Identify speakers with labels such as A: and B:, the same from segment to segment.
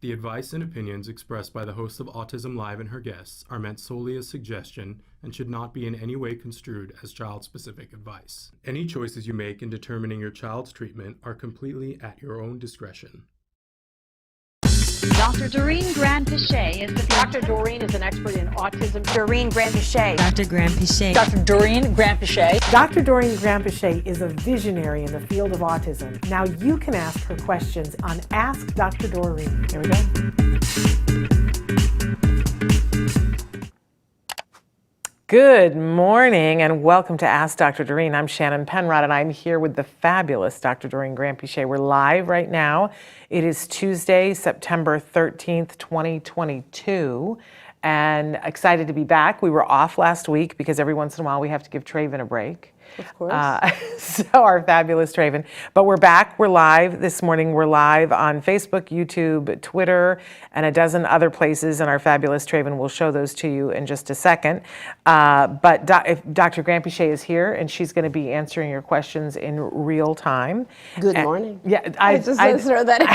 A: The advice and opinions expressed by the host of Autism Live and her guests are meant solely as suggestion and should not be in any way construed as child-specific advice. Any choices you make in determining your child's treatment are completely at your own discretion.
B: Dr. Doreen Granpeesheh is the
C: Dr. Doreen is an expert in autism.
D: Doreen Granpeesheh.
E: Dr. Granpeesheh.
C: Dr. Doreen Granpeesheh.
F: Dr. Doreen Granpeesheh is a visionary in the field of autism. Now you can ask her questions on Ask Dr. Doreen. Here we go. Good morning and welcome to Ask Dr. Doreen. I'm Shannon Penrod and I'm here with the fabulous Dr. Doreen Granpeesheh. We're live right now. It is Tuesday, September 13th, 2022, and excited to be back. We were off last week because every once in a while we have to give Traven a break.
D: Of course.
F: So our fabulous Traven. But we're back. We're live this morning. We're live on Facebook, YouTube, Twitter, and a dozen other places. And our fabulous Traven will show those to you in just a second. But if Dr. Granpeesheh is here, and she's going to be answering your questions in real time.
D: Good morning.
F: Yeah,
D: I just throw that in.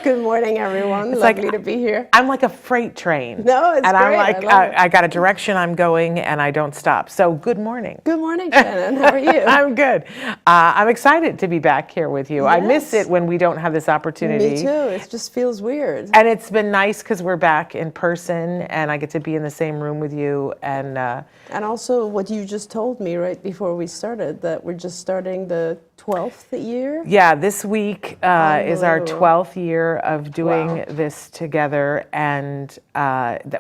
D: Good morning, everyone. Lovely to be here.
F: I'm like a freight train.
D: No, it's
F: and
D: great.
F: I'm like, I got a direction I'm going, and I don't stop. So good morning.
D: Good morning, Shannon. How are you?
F: I'm good. I'm excited to be back here with you.
D: Yes.
F: I miss it when we don't have this opportunity.
D: Me too. It just feels weird.
F: And it's been nice because we're back in person and I get to be in the same room with you. And
D: also what you just told me right before we started, that we're just starting the 12th year.
F: Yeah, this week is our 12th year of doing this together, and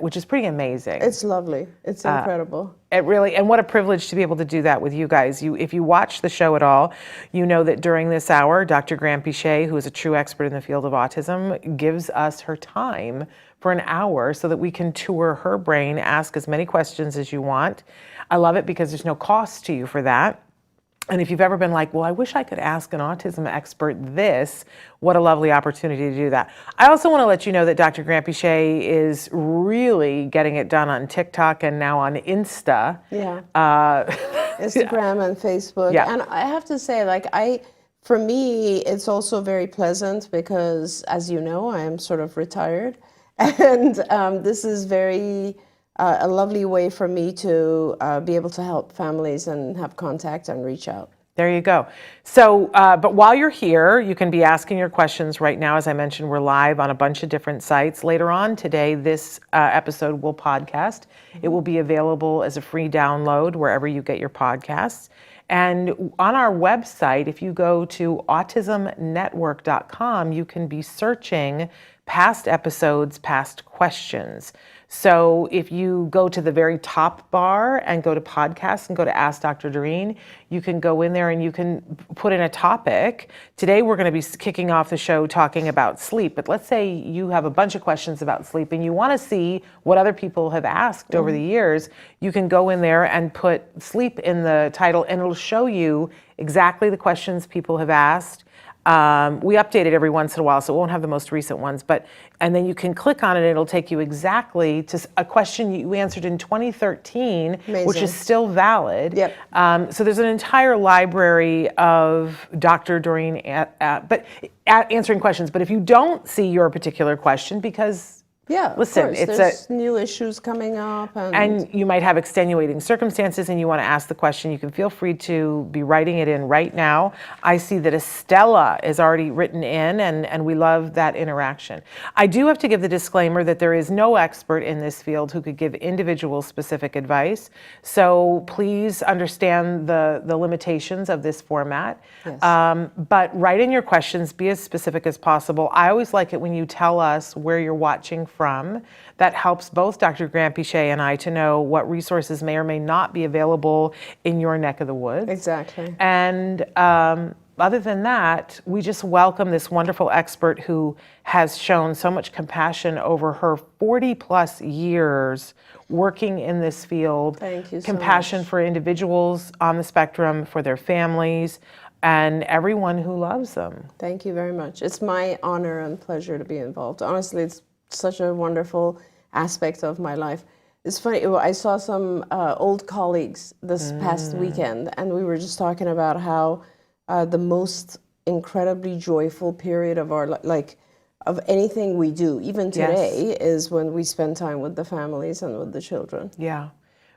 F: which is pretty amazing.
D: It's lovely. It's incredible.
F: It really, and what a privilege to be able to do that with you guys. If you watch the show at all, you know that during this hour, Dr. Granpeesheh, who is a true expert in the field of autism, gives us her time for an hour so that we can tour her brain, ask as many questions as you want. I love it because there's no cost to you for that. And if you've ever been like, well, I wish I could ask an autism expert this, what a lovely opportunity to do that. I also want to let you know that Dr. Granpeesheh is really getting it done on TikTok and now on Insta.
D: Yeah. Instagram and Facebook.
F: Yeah.
D: And I have to say, for me, it's also very pleasant because, as you know, I am sort of retired. And this is a lovely way for me to be able to help families and have contact and reach out.
F: There you go. So, but while you're here, you can be asking your questions right now. As I mentioned, we're live on a bunch of different sites. Later on today, this episode will podcast. It will be available as a free download wherever you get your podcasts. And on our website, if you go to autismnetwork.com, you can be searching past episodes, past questions. So if you go to the very top bar and go to podcasts and go to Ask Dr. Doreen, you can go in there and you can put in a topic. Today we're going to be kicking off the show talking about sleep, but let's say you have a bunch of questions about sleep and you want to see what other people have asked over the years. You can go in there and put sleep in the title and it'll show you exactly the questions people have asked. We update it every once in a while, so it won't have the most recent ones, and then you can click on it and it'll take you exactly to a question you answered in 2013,
D: Amazing.
F: Which is still valid.
D: Yep.
F: So there's an entire library of Dr. Doreen answering questions, but if you don't see your particular question, because listen,
D: there's new issues coming up.
F: And you might have extenuating circumstances and you want to ask the question, you can feel free to be writing it in right now. I see that Estella is already written in and we love that interaction. I do have to give the disclaimer that there is no expert in this field who could give individual specific advice. So please understand the limitations of this format.
D: Yes.
F: But write in your questions, be as specific as possible. I always like it when you tell us where you're watching from. That helps both Dr. Granpeesheh and I to know what resources may or may not be available in your neck of the woods.
D: Exactly.
F: And other than that, we just welcome this wonderful expert who has shown so much compassion over her 40 plus years working in this field.
D: Thank you so
F: compassion
D: much.
F: For individuals on the spectrum, for their families, and everyone who loves them.
D: Thank you very much. It's my honor and pleasure to be involved. Honestly, it's such a wonderful aspect of my life. It's funny, I saw some old colleagues this past weekend, and we were just talking about how the most incredibly joyful period of our of anything we do, even
F: Yes.
D: today, is when we spend time with the families and with the children.
F: Yeah.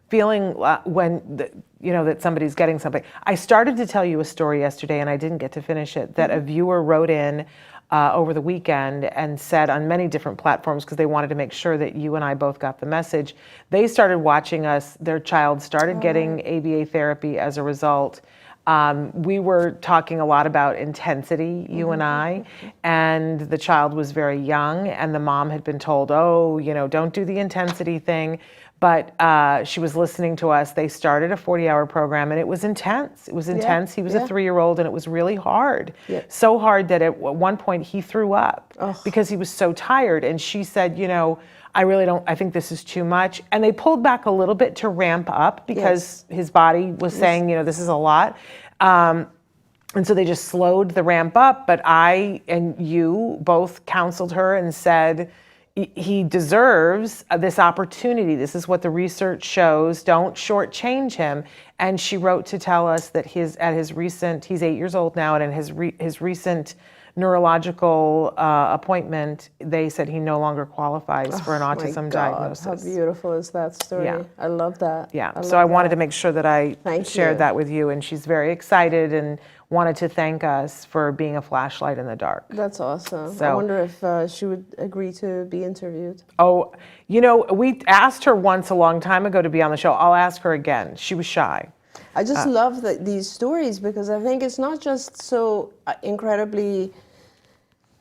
F: Feeling that somebody's getting something. I started to tell you a story yesterday and I didn't get to finish it, that a viewer wrote in over the weekend and said on many different platforms, because they wanted to make sure that you and I both got the message, they started watching us, their child started getting ABA therapy as a result. We were talking a lot about intensity, you and I, and the child was very young and the mom had been told, don't do the intensity thing. But she was listening to us. They started a 40-hour program and it was intense. It was intense. He was a 3-year-old and it was really hard. So hard that at one point he threw up because he was so tired. And she said, I think this is too much. And they pulled back a little bit to ramp up because his body was saying, this is a lot. And so they just slowed the ramp up. But I and you both counseled her and said, he deserves this opportunity. This is what the research shows. Don't shortchange him. And she wrote to tell us that he's 8 years old now, and in his recent neurological appointment, they said he no longer qualifies for an autism diagnosis.
D: How beautiful is that story?
F: Yeah.
D: I love that.
F: Yeah. So I wanted to make sure that I shared that with you, and she's very excited and wanted to thank us for being a flashlight in the dark.
D: That's awesome.
F: So,
D: I wonder if she would agree to be interviewed.
F: Oh, we asked her once a long time ago to be on the show. I'll ask her again. She was shy.
D: I just love these stories because I think it's not just so incredibly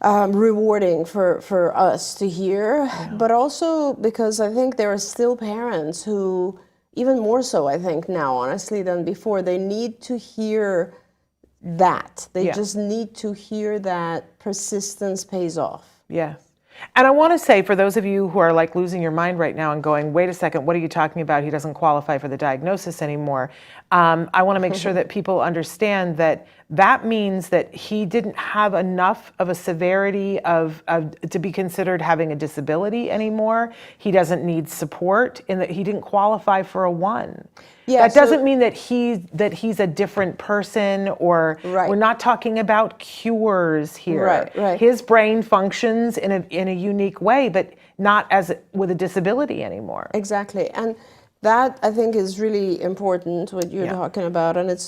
D: rewarding for us to hear, but also because I think there are still parents who, even more so I think now, honestly, than before, they need to hear that. They just need to hear that persistence pays off.
F: Yes. And I want to say, for those of you who are like losing your mind right now and going, wait a second, what are you talking about? He doesn't qualify for the diagnosis anymore. I want to make sure that people understand that that means that he didn't have enough of a severity to be considered having a disability anymore. He doesn't need support, in that he didn't qualify for a 1. Yeah, that doesn't mean that he's a different person, or we're not talking about cures here. Right. His brain functions in a unique way, but not with a disability anymore.
D: Exactly. And that, I think, is really important, what you're talking about. And it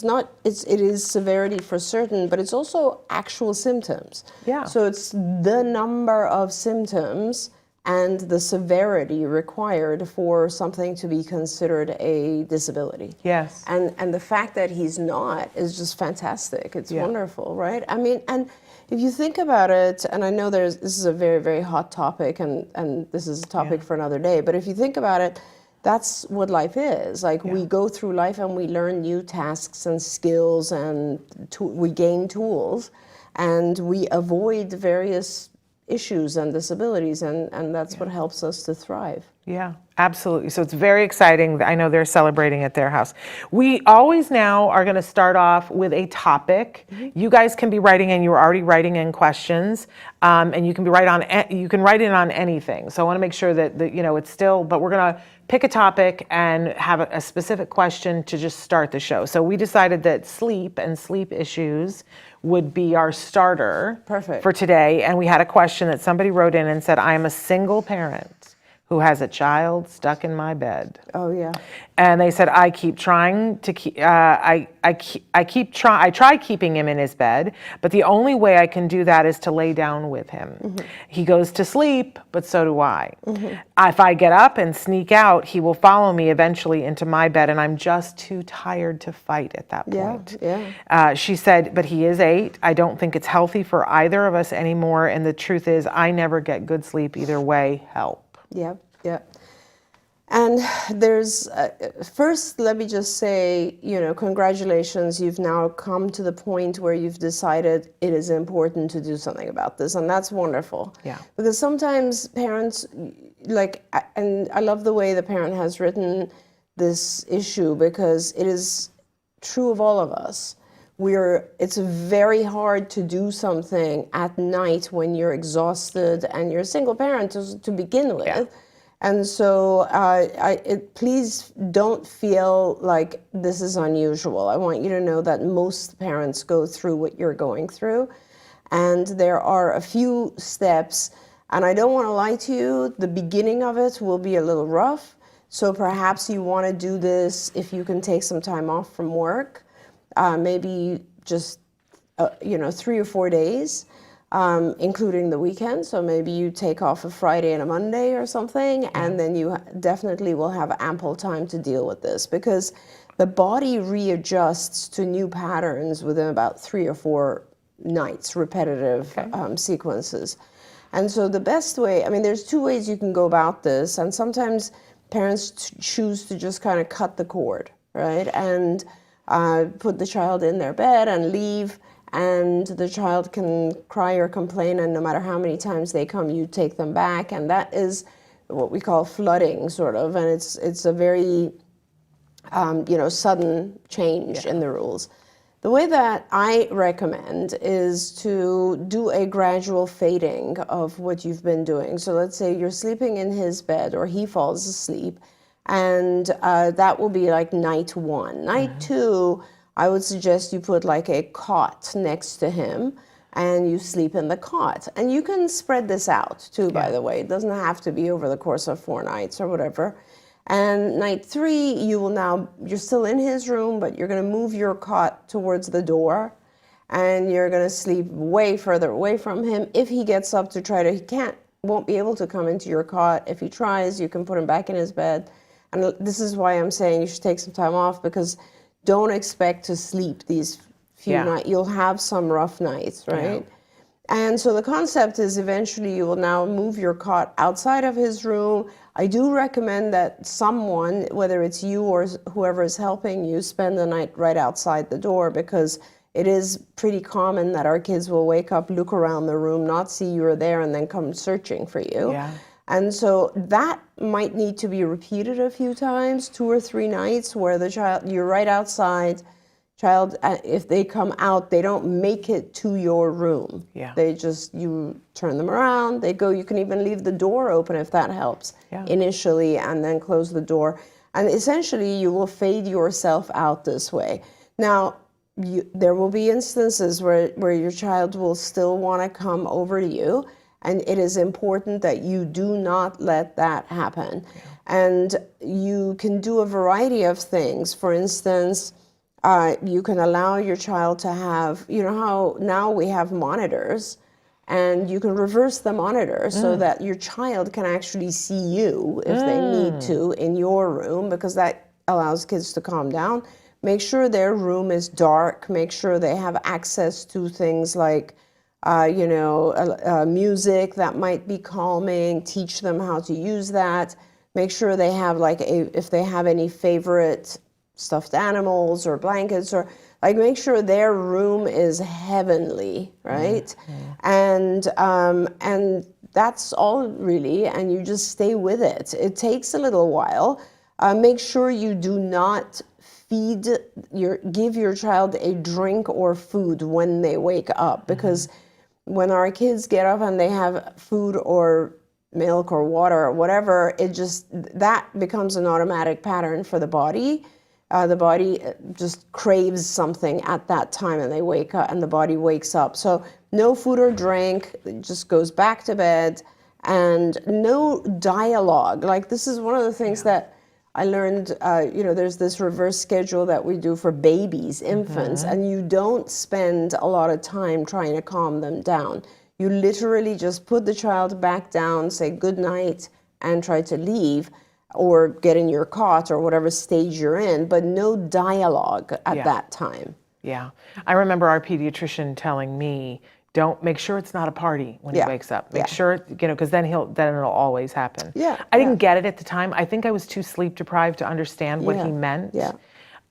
D: is severity for certain, but it's also actual symptoms. Yeah. So it's the number of symptoms and the severity required for something to be considered a disability. Yes. And the fact that he's not is just fantastic. It's wonderful, right? I mean, and if you think about it, and I know this is a very, very hot topic, and this is a topic for another day, but if you think about it, that's what life is. Like, we go through life and we learn new tasks and skills, and we gain tools, and we avoid various issues and disabilities, and that's what helps us to thrive.
F: Yeah, absolutely. So it's very exciting. I know they're celebrating at their house. We always now are going to start off with a topic. You guys can be writing in. You're already writing in questions, and you can write in on anything. So I want to make sure that it's still. But we're going to pick a topic and have a specific question to just start the show. So we decided that sleep and sleep issues would be our starter for today. And we had a question that somebody wrote in and said, I am a single parent who has a child stuck in my bed.
D: Oh yeah.
F: And they said, I try keeping him in his bed, but the only way I can do that is to lay down with him. He goes to sleep, but so do I. If I get up and sneak out, he will follow me eventually into my bed, and I'm just too tired to fight at that point. She said, but he is 8. I don't think it's healthy for either of us anymore, and the truth is I never get good sleep either way. Help.
D: Yep. And there's, first, let me just say, congratulations, you've now come to the point where you've decided it is important to do something about this, and that's wonderful. Yeah. Because sometimes parents, and I love the way the parent has written this issue, because it is true of all of us. It's very hard to do something at night when you're exhausted and you're a single parent to begin with. Yeah. And so please don't feel like this is unusual. I want you to know that most parents go through what you're going through. And there are a few steps, and I don't want to lie to you, the beginning of it will be a little rough. So perhaps you want to do this if you can take some time off from work, maybe just 3 or 4 days, including the weekend. So maybe you take off a Friday and a Monday or something, and then you definitely will have ample time to deal with this, because the body readjusts to new patterns within about 3 or 4 nights, repetitive sequences. And so the best way, I mean, there's 2 ways you can go about this, and sometimes parents choose to just kind of cut the cord, right? And put the child in their bed and leave, and the child can cry or complain, and no matter how many times they come, you take them back, and that is what we call flooding, sort of, and it's a very sudden change in the rules. The way that I recommend is to do a gradual fading of what you've been doing. So let's say you're sleeping in his bed or he falls asleep, and that will be like night 1. Night 2, I would suggest you put like a cot next to him and you sleep in the cot. And you can spread this out too, by the way. It doesn't have to be over the course of 4 nights or whatever. And night 3, you're still in his room, but you're going to move your cot towards the door, and you're going to sleep way further away from him. If he gets up to won't be able to come into your cot. If he tries, you can put him back in his bed. And this is why I'm saying you should take some time off, because don't expect to sleep these few nights. You'll have some rough nights, right? Yeah. And so the concept is eventually you will now move your cot outside of his room. I do recommend that someone, whether it's you or whoever is helping you, spend the night right outside the door, because it is pretty common that our kids will wake up, look around the room, not see you're there, and then come searching for you. Yeah. And so that might need to be repeated a few times, 2 or 3 nights, where you're right outside. Child, if they come out, they don't make it to your room. Yeah. You turn them around, they go. You can even leave the door open if that helps initially, and then close the door. And essentially, you will fade yourself out this way. Now, there will be instances where your child will still want to come over to you, and it is important that you do not let that happen. Yeah. And you can do a variety of things. For instance, you can allow your child to have, how now we have monitors, and you can reverse the monitor so that your child can actually see you if they need to in your room, because that allows kids to calm down. Make sure their room is dark. Make sure they have access to things like, music that might be calming. Teach them how to use that. Make sure they have if they have any favorite stuffed animals or blankets, or make sure their room is heavenly, right? And that's all really, and you just stay with it. It takes a little while. Make sure you do not give your child a drink or food when they wake up, because when our kids get up and they have food or milk or water or whatever, that becomes an automatic pattern for the body. The body just craves something at that time, and they wake up, and the body wakes up. So no food or drink, it just goes back to bed, and no dialogue. This is one of the things that I learned, there's this reverse schedule that we do for babies, infants, and you don't spend a lot of time trying to calm them down. You literally just put the child back down, say good night, and try to leave, or get in your cot or whatever stage you're in, but no dialogue at that time. Yeah.
F: I remember our pediatrician telling me, make sure it's not a party when he wakes up. Make sure, because then it'll always happen. Yeah. I didn't get it at the time. I think I was too sleep deprived to understand what he meant. Yeah.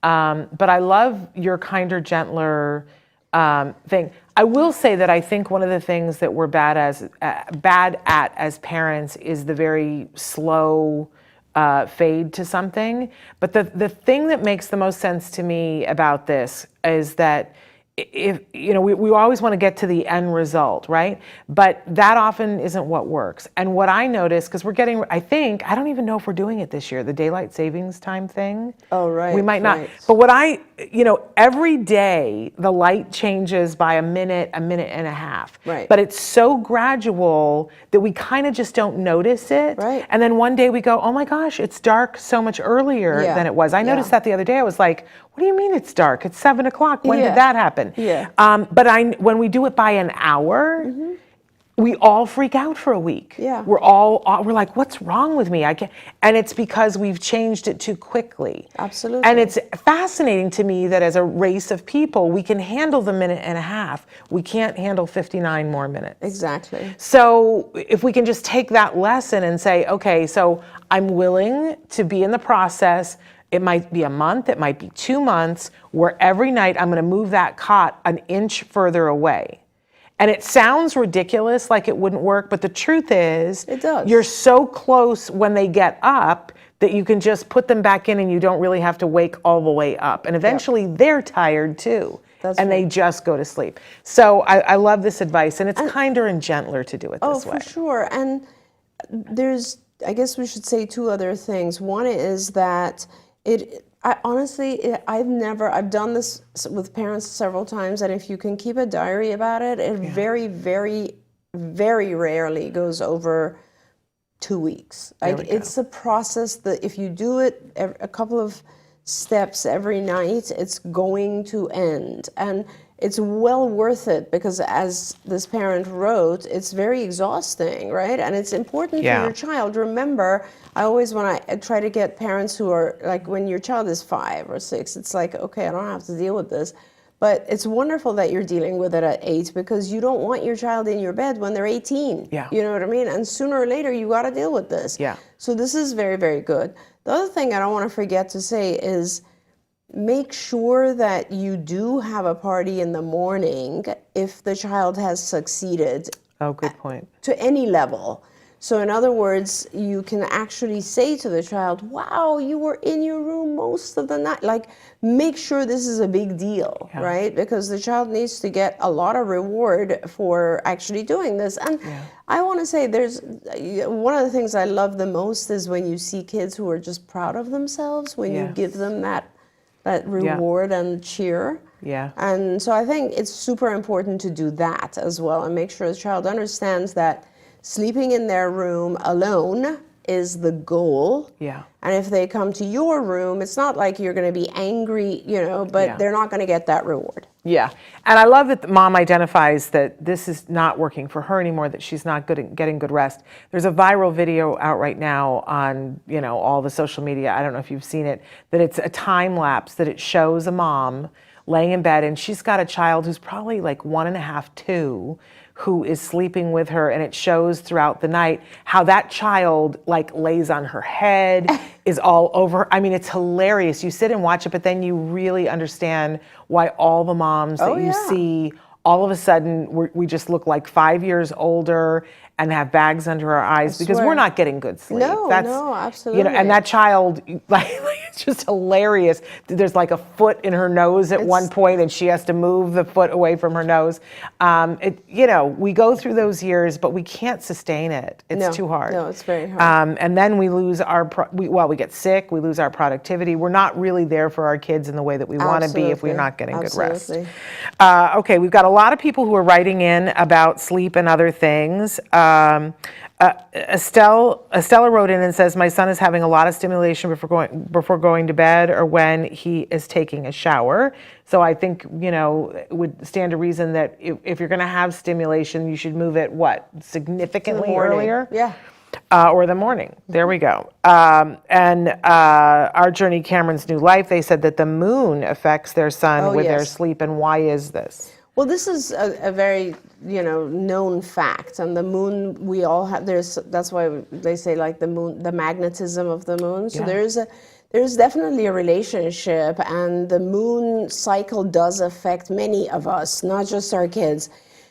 F: But I love your kinder, gentler thing. I will say that I think one of the things that we're bad at as parents is the very slow fade to something. But the thing that makes the most sense to me about this is that if we always want to get to the end result, right? But that often isn't what works. And what I notice, because we're getting, I don't even know if we're doing it this year, the daylight savings time thing.
D: Oh, right.
F: We might not.
D: Right.
F: But every day the light changes by a minute and a half.
D: Right.
F: But it's so gradual that we kind of just don't notice it.
D: Right.
F: And then one day we go, oh my gosh, it's dark so much earlier than it was. I noticed that the other day. I was like, what do you mean it's dark? It's 7 o'clock. When did that happen?
D: Yeah.
F: But when we do it by an hour, we all freak out for a week.
D: Yeah.
F: We're like, what's wrong with me? I can't. And it's because we've changed it too quickly.
D: Absolutely.
F: And it's fascinating to me that as a race of people, we can handle the minute and a half. We can't handle 59 more minutes.
D: Exactly.
F: So if we can just take that lesson and say, okay, so I'm willing to be in the process. It might be a month, it might be 2 months, where every night I'm going to move that cot an inch further away. And it sounds ridiculous, like it wouldn't work, but the truth is,
D: it does.
F: You're so close when they get up that you can just put them back in and you don't really have to wake all the way up. And eventually they're tired too. They just go to sleep. So I love this advice, and it's kinder and gentler to do it this way.
D: Oh, for sure. And I guess we should say 2 other things. One is that I've done this with parents several times, and if you can keep a diary about it, it very, very, very rarely goes over 2 weeks. It's a process that if you do it a couple of steps every night, it's going to end. And it's well worth it because, as this parent wrote, it's very exhausting, right? And it's important for your child. Remember, when I try to get parents who are like, when your child is 5 or 6, it's like, okay, I don't have to deal with this. But it's wonderful that you're dealing with it at 8, because you don't want your child in your bed when they're 18.
F: Yeah.
D: You know what I mean? And sooner or later, you got to deal with this.
F: Yeah.
D: So this is very, very good. The other thing I don't want to forget to say is, make sure that you do have a party in the morning if the child has succeeded.
F: Oh, good point.
D: To any level. So in other words, you can actually say to the child, wow, you were in your room most of the night. Like, make sure this is a big deal, right? Because the child needs to get a lot of reward for actually doing this. And I want to say, one of the things I love the most is when you see kids who are just proud of themselves, when you give them that reward and cheer.
F: Yeah.
D: And so I think it's super important to do that as well, and make sure the child understands that sleeping in their room alone is the goal.
F: Yeah.
D: And if they come to your room, it's not like you're going to be angry, but they're not going to get that reward.
F: Yeah. And I love that the mom identifies that this is not working for her anymore, that she's not good at getting good rest. There's a viral video out right now on, all the social media. I don't know if you've seen it, that it's a time lapse that it shows a mom laying in bed, and she's got a child who's probably like 1.5, 2, who is sleeping with her, and it shows throughout the night how that child like lays on her head, is all over her. I mean, it's hilarious. You sit and watch it, but then you really understand why all the moms that you see, all of a sudden we just look like 5 years older and have bags under our eyes because we're not getting good sleep.
D: No, absolutely.
F: And that child, like it's just hilarious. There's like a foot in her nose at one point, and she has to move the foot away from her nose. We go through those years, but we can't sustain it. It's too hard.
D: No, it's very hard.
F: And then we lose we get sick, we lose our productivity. We're not really there for our kids in the way that we want to be if we're not getting good rest. Okay, we've got a lot of people who are writing in about sleep and other things. Estella wrote in and says, my son is having a lot of stimulation before going to bed or when he is taking a shower. So I think, it would stand to reason that if you're going to have stimulation, you should move it, significantly earlier?
D: Yeah.
F: Or the morning. There we go. And Our Journey, Cameron's New Life, they said that the moon affects their son with their sleep. And why is this?
D: Well, this is a very, known fact. And the moon, we all have, that's why they say like the moon, the magnetism of the moon. So there's definitely a relationship, and the moon cycle does affect many of us, not just our kids.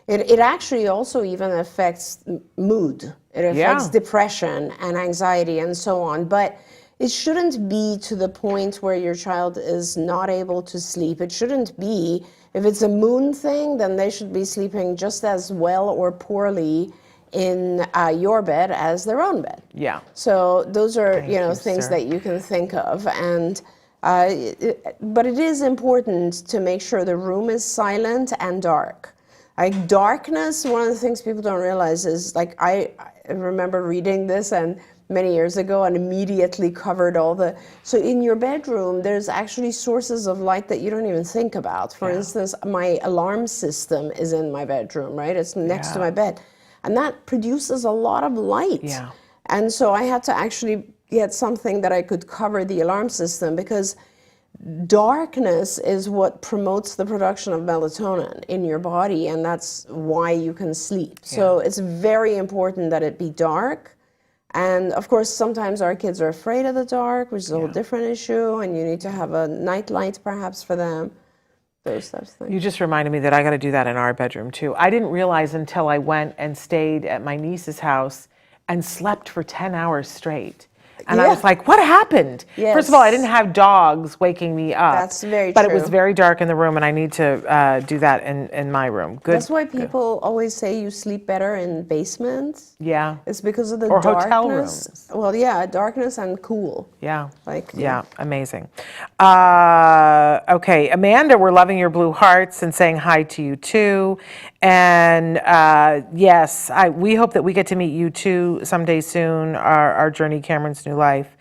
D: It actually also even affects mood. It affects depression and anxiety and so on. But it shouldn't be to the point where your child is not able to sleep. It shouldn't be, if it's a moon thing, then they should be sleeping just as well or poorly in your bed as their own bed.
F: Yeah.
D: So those are,
F: Thank you,
D: things
F: sir.
D: that you can think of. And but it is important to make sure the room is silent and dark. Like darkness, one of the things people don't realize is, like, I remember reading this and many years ago and immediately covered all the, so in your bedroom, there's actually sources of light that you don't even think about. For instance, my alarm system is in my bedroom, right? It's next to my bed. And that produces a lot of light.
F: Yeah.
D: And so I had to actually get something that I could cover the alarm system, because darkness is what promotes the production of melatonin in your body, and that's why you can sleep. So it's very important that it be dark. And of course, sometimes our kids are afraid of the dark, which is a whole different issue, and you need to have a night light perhaps for them. Those types of things.
F: You just reminded me that I got to do that in our bedroom too. I didn't realize until I went and stayed at my niece's house and slept for 10 hours straight. And I was like, what happened? First of all, I didn't have dogs waking me up.
D: That's very
F: But
D: true.
F: it was very dark in the room, and I need to do that in my room. Good.
D: That's why people always say you sleep better in basements.
F: Yeah.
D: It's because of the
F: Or
D: darkness.
F: hotel rooms.
D: Well, yeah, darkness and cool.
F: Yeah.
D: Like,
F: Yeah, amazing. Okay, Amanda, we're loving your blue hearts and saying hi to you too. And yes, we hope that we get to meet you too someday soon, our journey, Cameron's new life.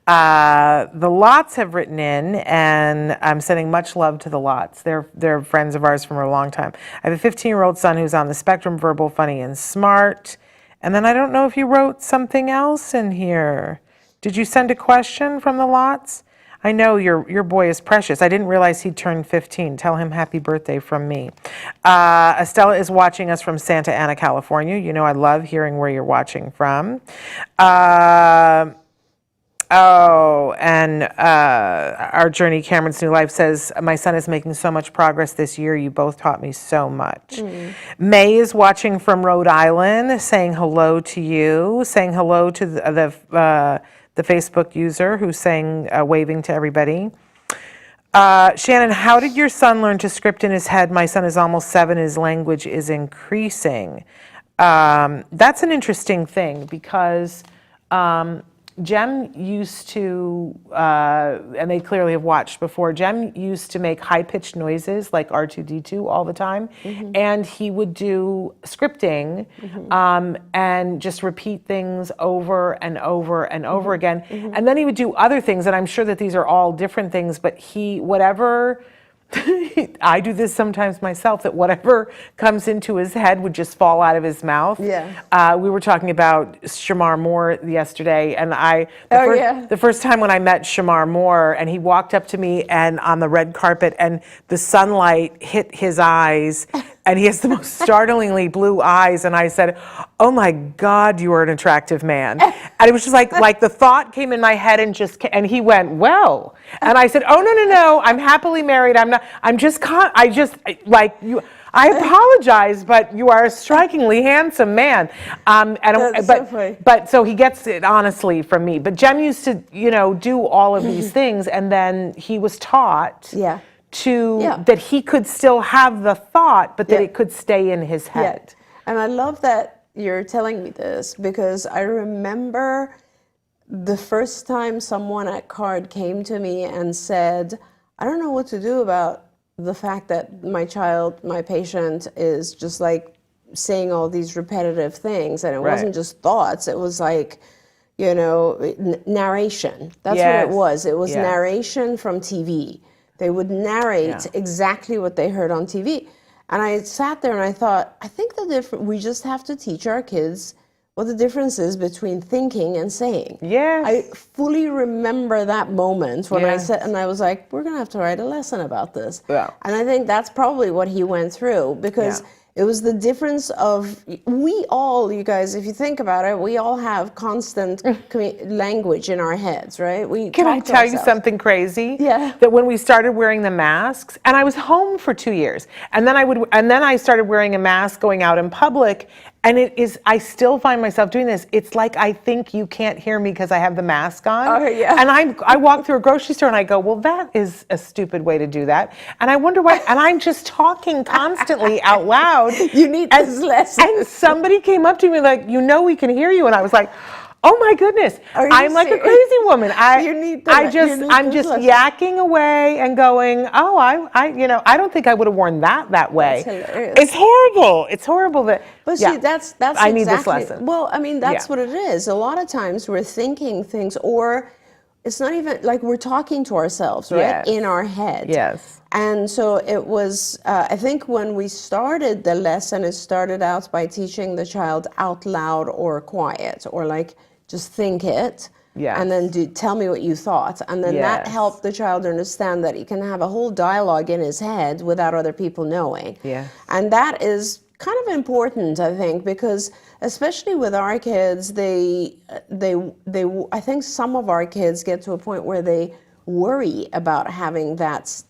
F: The Lots have written in, and I'm sending much love to the Lots. They're friends of ours from a long time. I have a 15-year-old son who's on the spectrum, verbal, funny, and smart. And then I don't know if you wrote something else in here. Did you send a question from the Lots? I know your boy is precious. I didn't realize he turned 15. Tell him happy birthday from me. Estella is watching us from Santa Ana, California. You know I love hearing where you're watching from. And our journey, Cameron's new life, says, my son is making so much progress this year. You both taught me so much. May is watching from Rhode Island, saying hello to you, saying hello to the Facebook user who's saying, waving to everybody. Shannon, how did your son learn to script in his head? My son is almost 7. His language is increasing. That's an interesting thing, because Jem used to, and they clearly have watched before, Jem used to make high-pitched noises like R2-D2 all the time, and he would do scripting and just repeat things over and over and over again. And then he would do other things, and I'm sure that these are all different things, but whatever... I do this sometimes myself, that whatever comes into his head would just fall out of his mouth.
D: Yeah.
F: We were talking about Shamar Moore yesterday, and the first time when I met Shamar Moore, and he walked up to me and on the red carpet, and the sunlight hit his eyes, and he has the most startlingly blue eyes, and I said, oh my God, you are an attractive man. And it was just like the thought came in my head and he went, well. And I said, oh, no, I'm happily married. I apologize, but you are a strikingly handsome man. But so he gets it honestly from me. But Jem used to, do all of these things, and then he was taught that he could still have the thought, but that it could stay in his head.
D: Yeah. And I love that you're telling me this, because I remember the first time someone at CARD came to me and said, I don't know what to do about the fact that my patient is just like saying all these repetitive things, and it wasn't just thoughts, it was like, narration. That's what it was. It was narration from TV. They would narrate exactly what they heard on TV. And I sat there and I thought, I think we just have to teach our kids what the difference is between thinking and saying.
F: Yes.
D: I fully remember that moment when I said, and I was like, we're going to have to write a lesson about this. Yeah. And I think that's probably what he went through, because it was the difference of, we all, you guys, if you think about it, we all have constant language in our heads, right?
F: Can I tell you something crazy?
D: Yeah.
F: That when we started wearing the masks, and I was home for 2 years, and then I started wearing a mask going out in public, And it is, I still find myself doing this. It's like I think you can't hear me because I have the mask on.
D: Oh, yeah.
F: And I walk through a grocery store and I go, well, that is a stupid way to do that. And I wonder why, and I'm just talking constantly out loud.
D: You need this lesson.
F: And somebody came up to me like, we can hear you. And I was like, oh my goodness,
D: Are you
F: I'm like a
D: serious?
F: crazy woman.
D: You need
F: I'm
D: this
F: just
D: lesson.
F: yakking away and going, oh, I don't think I would have worn that way.
D: That's hilarious.
F: It's horrible. It's horrible that.
D: But
F: yeah.
D: see, that's
F: I need this
D: exactly,
F: lesson.
D: well, I mean, that's
F: Yeah.
D: what it is. A lot of times we're thinking things, or it's not even like we're talking to ourselves, right?
F: Yes.
D: In our head.
F: Yes.
D: And so it was, I think when we started the lesson, it started out by teaching the child out loud or quiet, or like just think it.
F: Yes.
D: And then tell me what you thought. And then that
F: Yes.
D: helped the child understand that he can have a whole dialogue in his head without other people knowing.
F: Yes.
D: And that is kind of important, I think, because especially with our kids, I think some of our kids get to a point where they worry about having that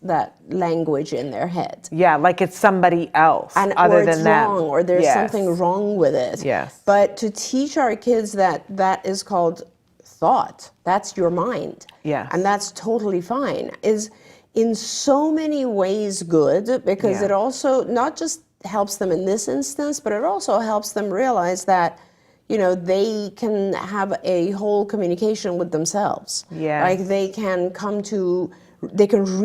D: language in their head.
F: Yeah, like it's somebody else
D: And
F: other
D: or it's
F: than them.
D: wrong, or there's
F: Yes.
D: something wrong with it.
F: Yes.
D: But to teach our kids that is called thought. That's your mind.
F: Yes.
D: And that's totally fine. Is in so many ways good, because
F: Yeah.
D: it also not just helps them in this instance, but it also helps them realize that, they can have a whole communication with themselves.
F: Yes.
D: Like they can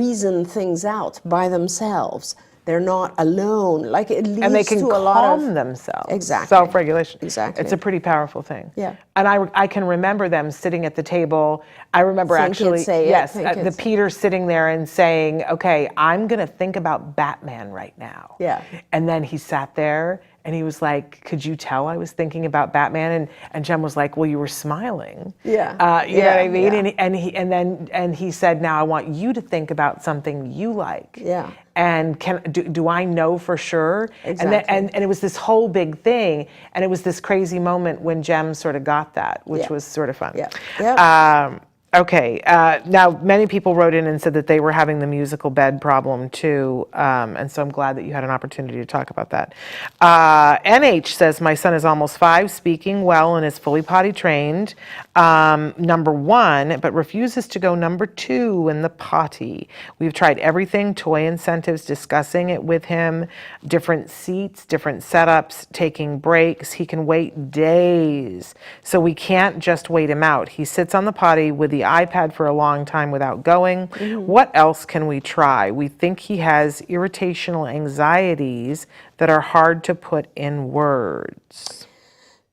D: reason things out by themselves. They're not alone. Like it leads
F: And they can
D: to a lot of
F: calm themselves.
D: Exactly.
F: Self-regulation.
D: Exactly.
F: It's a pretty powerful thing.
D: Yeah.
F: And I can remember them sitting at the table. I remember
D: Think it,
F: actually,
D: say it,
F: yes,
D: think
F: the
D: it.
F: Peter sitting there and saying, okay, I'm going to think about Batman right now.
D: Yeah.
F: And then he sat there and he was like, could you tell I was thinking about Batman? And Jem was like, well, you were smiling.
D: Yeah.
F: You know what I mean?
D: Yeah.
F: And he said, now I want you to think about something you like.
D: Yeah.
F: And do I know for sure?
D: Exactly.
F: And it was this whole big thing, and it was this crazy moment when Jem sort of got that, which
D: Yeah.
F: was sort of fun.
D: Yeah. Yep.
F: Okay. Now, many people wrote in and said that they were having the musical bed problem too, and so I'm glad that you had an opportunity to talk about that. NH says, my son is almost 5, speaking well and is fully potty trained, number 1, but refuses to go number 2 in the potty. We've tried everything, toy incentives, discussing it with him, different seats, different setups, taking breaks. He can wait days, so we can't just wait him out. He sits on the potty with the iPad for a long time without going. What else can we try? We think he has irritational anxieties that are hard to put in words.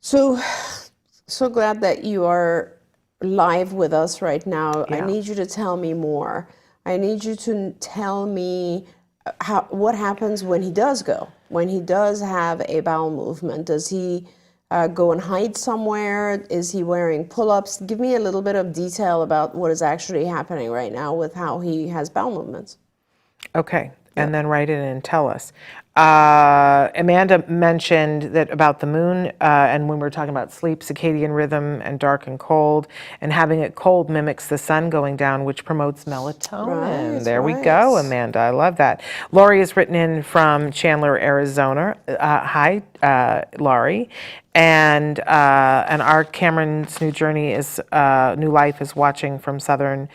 D: So glad that you are live with us right now.
F: Yeah.
D: I need you to tell me more. I need you to tell me what happens when he does go, when he does have a bowel movement. Does he go and hide somewhere? Is he wearing pull-ups? Give me a little bit of detail about what is actually happening right now with how he has bowel movements.
F: Okay, and then write it in and tell us. Amanda mentioned that about the moon, and when we were talking about sleep, circadian rhythm, and dark and cold, and having it cold mimics the sun going down, which promotes melatonin.
D: Right,
F: There we
D: right.
F: go, Amanda. I love that. Laurie has written in from Chandler, Arizona. Hi, Laurie. And our Cameron's new journey is new life is watching from Southern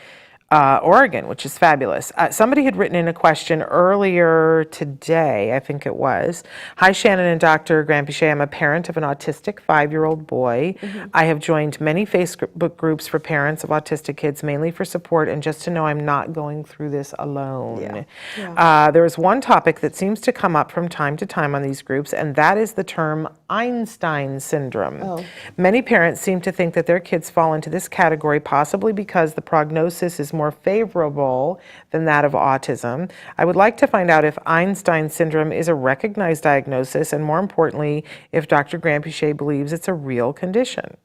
F: Oregon, which is fabulous. Somebody had written in a question earlier today, I think it was. Hi, Shannon and Dr. Granpeesheh. I'm a parent of an autistic 5-year-old boy. I have joined many Facebook groups for parents of autistic kids, mainly for support and just to know I'm not going through this alone. There is one topic that seems to come up from time to time on these groups, and that is the term Einstein syndrome. Many parents seem to think that their kids fall into this category, possibly because the prognosis is more favorable than that of autism. I would like to find out if Einstein syndrome is a recognized diagnosis, and more importantly, if Dr. Granpeesheh believes it's a real condition.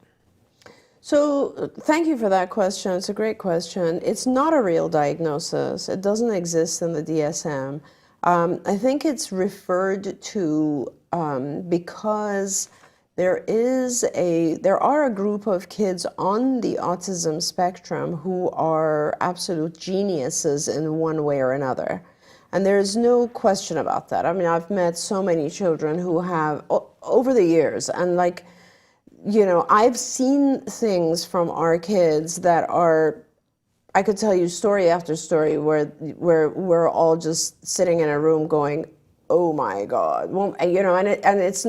D: So thank you for that question. It's a great question. It's not a real diagnosis. It doesn't exist in the DSM. I think it's referred to because there are a group of kids on the autism spectrum who are absolute geniuses in one way or another. And there's no question about that. I mean, I've met so many children who have, over the years, and like, you know, I've seen things from our kids that are, I could tell you story after story where we're all just sitting in a room going, oh my God. Well, you know, and it's,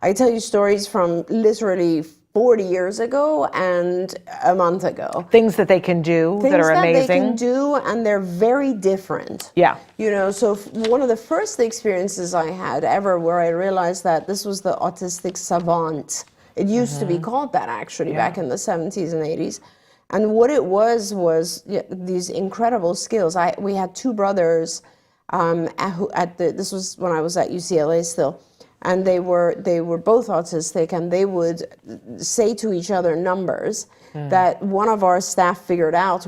D: I tell you stories from literally 40 years ago and a month ago.
F: Things that they can do that are amazing.
D: Things that they can do, and they're very different.
F: Yeah.
D: You know, so one of the first experiences I had ever where I realized that this was the autistic savant. It used to be called that, actually, back in the 70s and 80s. And what it was these incredible skills. We had two brothers this was when I was at UCLA still. And they were both autistic, and they would say to each other numbers that one of our staff figured out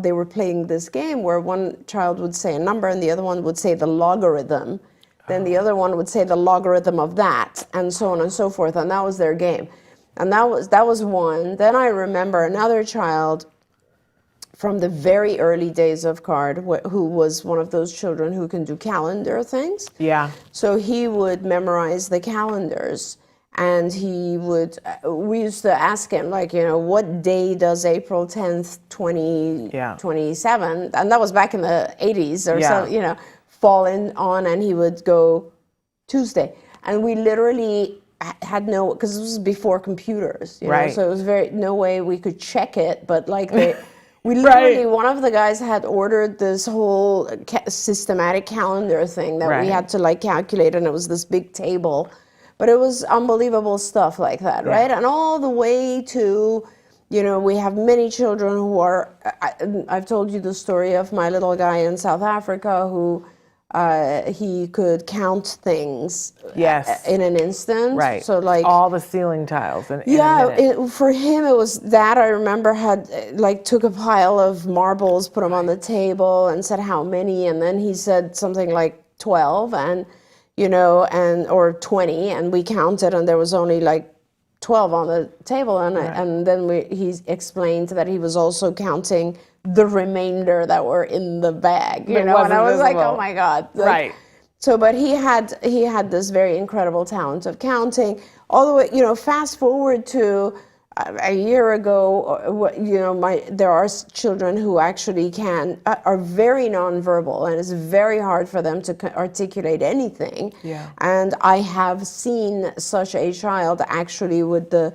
D: they were playing this game where one child would say a number and the other one would say the logarithm. Then the other one would say the logarithm of that, and so on and so forth. And that was their game. And that was one. Then I remember another child from the very early days of CARD, who was one of those children who can do calendar things.
F: Yeah.
D: So he would memorize the calendars, and we used to ask him, like, you know, what day does April 10th, 2027, and that was back in the 80s or so, you know, fall on, and he would go Tuesday. And we literally had because this was before computers, you know, so it was no way we could check it, but like we literally, one of the guys had ordered this whole systematic calendar thing that we had to like calculate, and it was this big table, but it was unbelievable stuff like that, right? And all the way to, you know, we have many children who are, I've told you the story of my little guy in South Africa who he could count things in an instant.
F: Right.
D: So like
F: all the ceiling tiles in a minute.
D: For him it was that. I remember took a pile of marbles, put them on the table and said how many, and then he said something like 12 and, you know, or 20, and we counted and there was only like 12 on the table, and then he explained that he was also counting the remainder that were in the bag, you know, and I was like, oh my God. Like, so, but he had this very incredible talent of counting all the way, you know, fast forward to a year ago, you know, there are children who actually are very nonverbal, and it's very hard for them to articulate anything. Yeah. And I have seen such a child actually with the,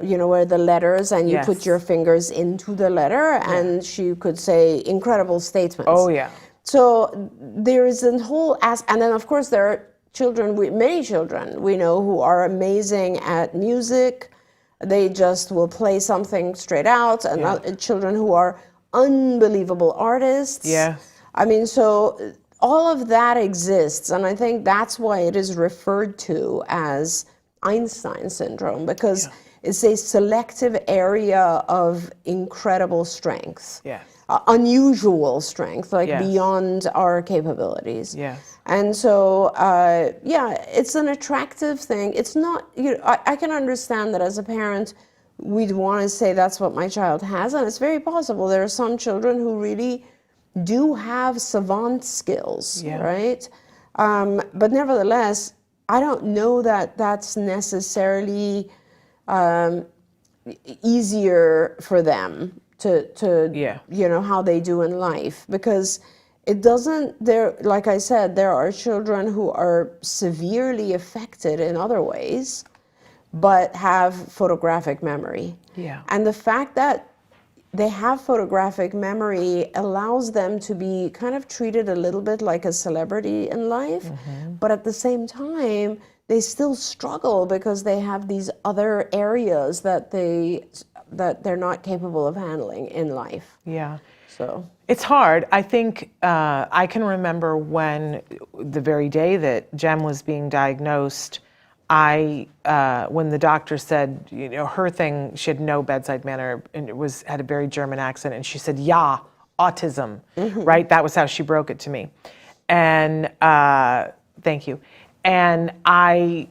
D: you know, where the letters and you put your fingers into the letter, and she could say incredible statements.
F: Oh, yeah.
D: So there is a whole and then of course there are many children we know who are amazing at music. They just will play something straight out, and children who are unbelievable artists. Yeah. I mean, so all of that exists, and I think that's why it is referred to as Einstein syndrome, because it's a selective area of incredible strength. Yes. Unusual strength, like beyond our capabilities. Yes. And so, it's an attractive thing. It's not, you know, I can understand that as a parent, we'd want to say that's what my child has, and it's very possible. There are some children who really do have savant skills, right? But nevertheless, I don't know that that's necessarily easier for them to you know, how they do in life, because it doesn't, like I said, there are children who are severely affected in other ways, but have photographic memory. Yeah. And the fact that they have photographic memory allows them to be kind of treated a little bit like a celebrity in life, but at the same time, they still struggle because they have these other areas that they're not capable of handling in life. Yeah. So
F: it's hard. I think I can remember when the very day that Jem was being diagnosed, when the doctor said, you know, her thing, she had no bedside manner and had a very German accent, and she said, "Yeah, autism," right? That was how she broke it to me. And thank you. And I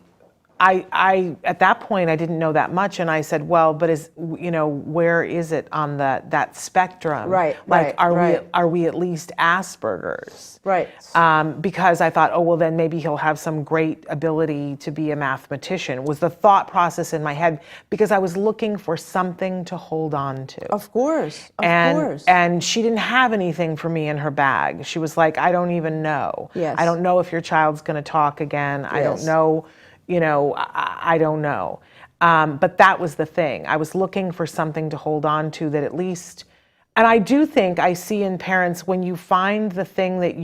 F: I at that point I didn't know that much, and I said, well, but where is it on that spectrum?
D: Right,
F: Like,
D: right.
F: are we at least Asperger's?
D: Right.
F: Because I thought, oh, well, then maybe he'll have some great ability to be a mathematician, was the thought process in my head, because I was looking for something to hold on to.
D: Of course.
F: And she didn't have anything for me in her bag. She was like, I don't even know.
D: Yes.
F: I don't know if your child's going to talk again. I don't know, I don't know. But that was the thing. I was looking for something to hold on to that at least, and I do think I see in parents, when you find the thing that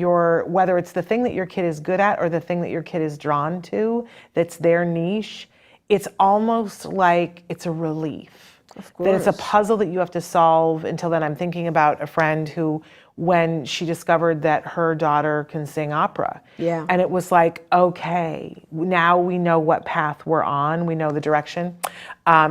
F: whether it's the thing that your kid is good at or the thing that your kid is drawn to, that's their niche, it's almost like it's a relief.
D: Of course.
F: That it's a puzzle that you have to solve. Until then, I'm thinking about a friend who, when she discovered that her daughter can sing opera.
D: Yeah.
F: And it was like, okay, now we know what path we're on, we know the direction.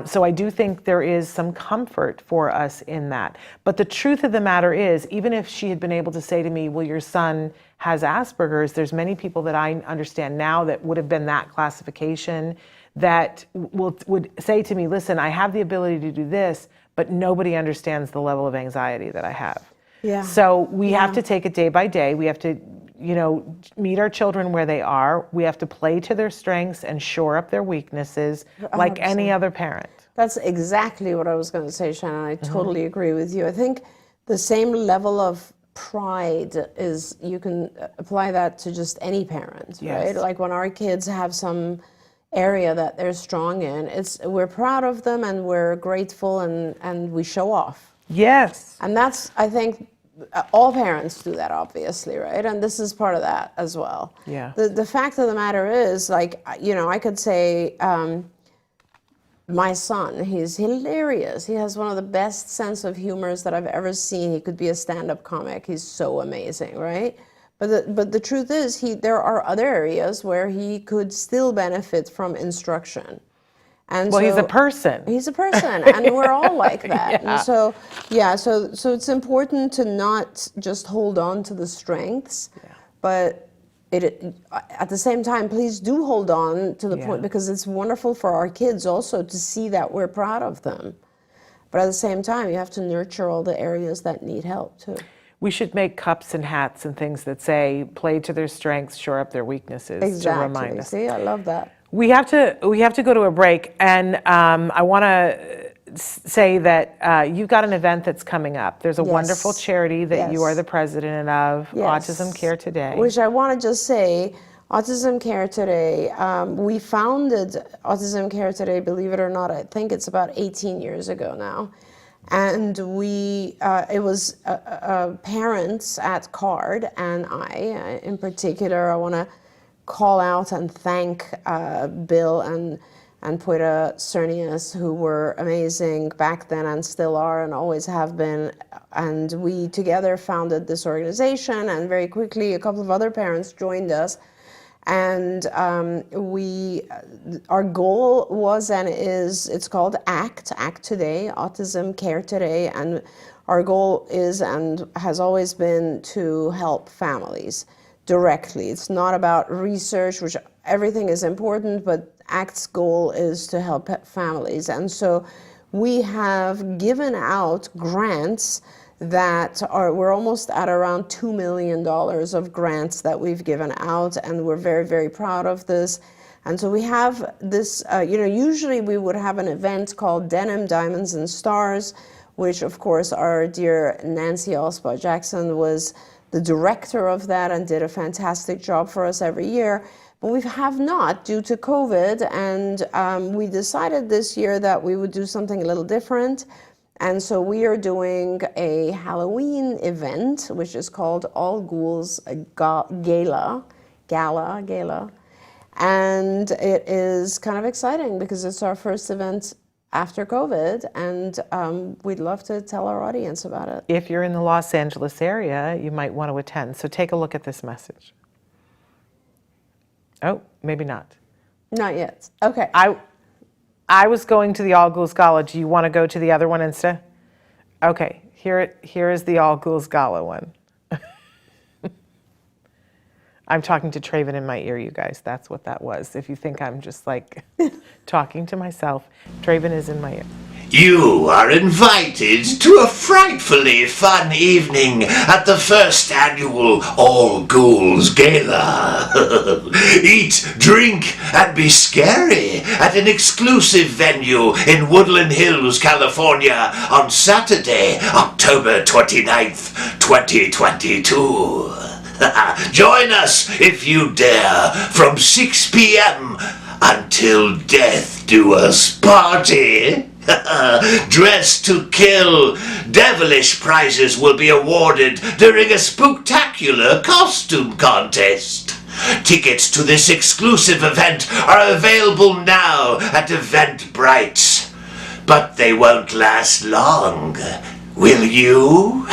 F: So I do think there is some comfort for us in that. But the truth of the matter is, even if she had been able to say to me, well, your son has Asperger's, there's many people that I understand now that would have been that classification that would say to me, listen, I have the ability to do this, but nobody understands the level of anxiety that I have.
D: Yeah.
F: So we have to take it day by day. We have to, meet our children where they are. We have to play to their strengths and shore up their weaknesses like any other parent.
D: That's exactly what I was going to say, Shannon. I totally agree with you. I think the same level of pride is, you can apply that to just any parent, right? Like when our kids have some area that they're strong in, we're proud of them and we're grateful and we show off.
F: Yes.
D: And that's, I think, all parents do that, obviously, right? And this is part of that as well.
F: Yeah.
D: The fact of the matter is, like, I could say, my son, he's hilarious. He has one of the best sense of humors that I've ever seen. He could be a stand-up comic. He's so amazing, right? But the truth is, there are other areas where he could still benefit from instruction. And
F: well, he's a person.
D: He's a person, and we're all like that.
F: Yeah.
D: And so it's important to not just hold on to the strengths, but at the same time, please do hold on to the point, because it's wonderful for our kids also to see that we're proud of them. But at the same time, you have to nurture all the areas that need help too.
F: We should make cups and hats and things that say, play to their strengths, shore up their weaknesses, to remind us.
D: See, I love that.
F: We have to go to a break, and I want to say that you've got an event that's coming up. There's a wonderful charity that you are the president of, Autism Care Today.
D: Which I want to just say, Autism Care Today, we founded Autism Care Today, believe it or not, I think it's about 18 years ago now. And it was parents at CARD, and I, in particular, I want to call out and thank Bill and Puita Cernius, who were amazing back then and still are and always have been. And we together founded this organization, and very quickly a couple of other parents joined us. And our goal was and is, it's called ACT Today, Autism Care Today. And our goal is and has always been to help families directly. It's not about research, which everything is important, but ACT's goal is to help families. And so we have given out grants that we're almost at around $2 million of grants that we've given out, and we're very, very proud of this. And so we have this, usually we would have an event called Denim, Diamonds, and Stars, which of course our dear Nancy Ospa Jackson was the director of that and did a fantastic job for us every year. But we have not, due to COVID, and we decided this year that we would do something a little different. And so we are doing a Halloween event, which is called All Ghouls Gala. And it is kind of exciting because it's our first event after COVID, and we'd love to tell our audience about it.
F: If you're in the Los Angeles area, you might want to attend. So take a look at this message. Oh, maybe not.
D: Not yet. Okay.
F: I was going to the All Ghouls Gala. Do you want to go to the other one instead? Okay, here is the All Ghouls Gala one. I'm talking to Traven in my ear, you guys. That's what that was. If you think I'm just like talking to myself, Traven is in my ear.
E: You are invited to a frightfully fun evening at the first annual All Ghouls Gala. Eat, drink, and be scary at an exclusive venue in Woodland Hills, California on Saturday, October 29th, 2022. Join us if you dare from 6 p.m. until death do us party. Dress to kill. Devilish prizes will be awarded during a spooktacular costume contest. Tickets to this exclusive event are available now at Eventbrite. But they won't last long. Will you?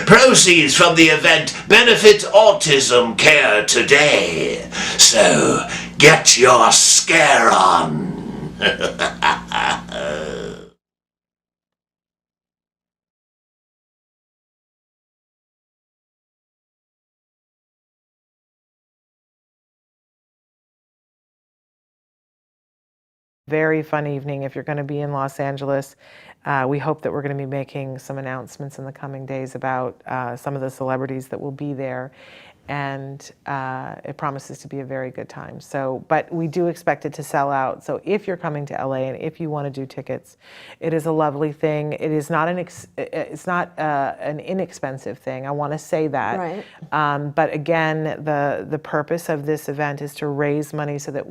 E: Proceeds from the event benefit autism care today. So get your scare on.
F: Very fun evening if you're going to be in Los Angeles. We hope that we're going to be making some announcements in the coming days about some of the celebrities that will be there, and it promises to be a very good time. So, but we do expect it to sell out. So if you're coming to LA and if you want to do tickets, it is a lovely thing. It is not an inexpensive thing. I want to say that.
D: Right.
F: But again, the purpose of this event is to raise money so that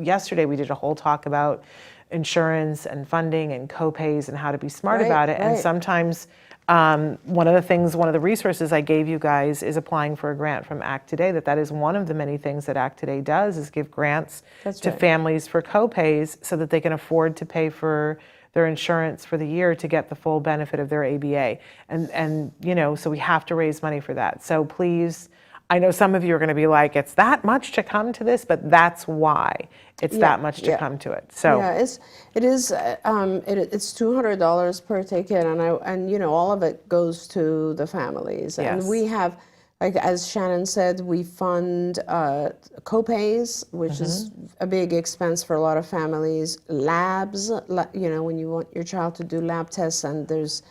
F: yesterday we did a whole talk about insurance and funding and co-pays and how to be smart about it. And sometimes one of the resources I gave you guys is applying for a grant from Act Today. That is one of the many things that Act Today does, is give grants to families for co-pays so that they can afford to pay for their insurance for the year to get the full benefit of their ABA. And so we have to raise money for that. So please, I know some of you are going to be like, it's that much to come to this, but that's why it's that much to come to it. So
D: it's $200 per ticket, and all of it goes to the families. And we have, like as Shannon said, we fund co-pays, which is a big expense for a lot of families. Labs, when you want your child to do lab tests, and there's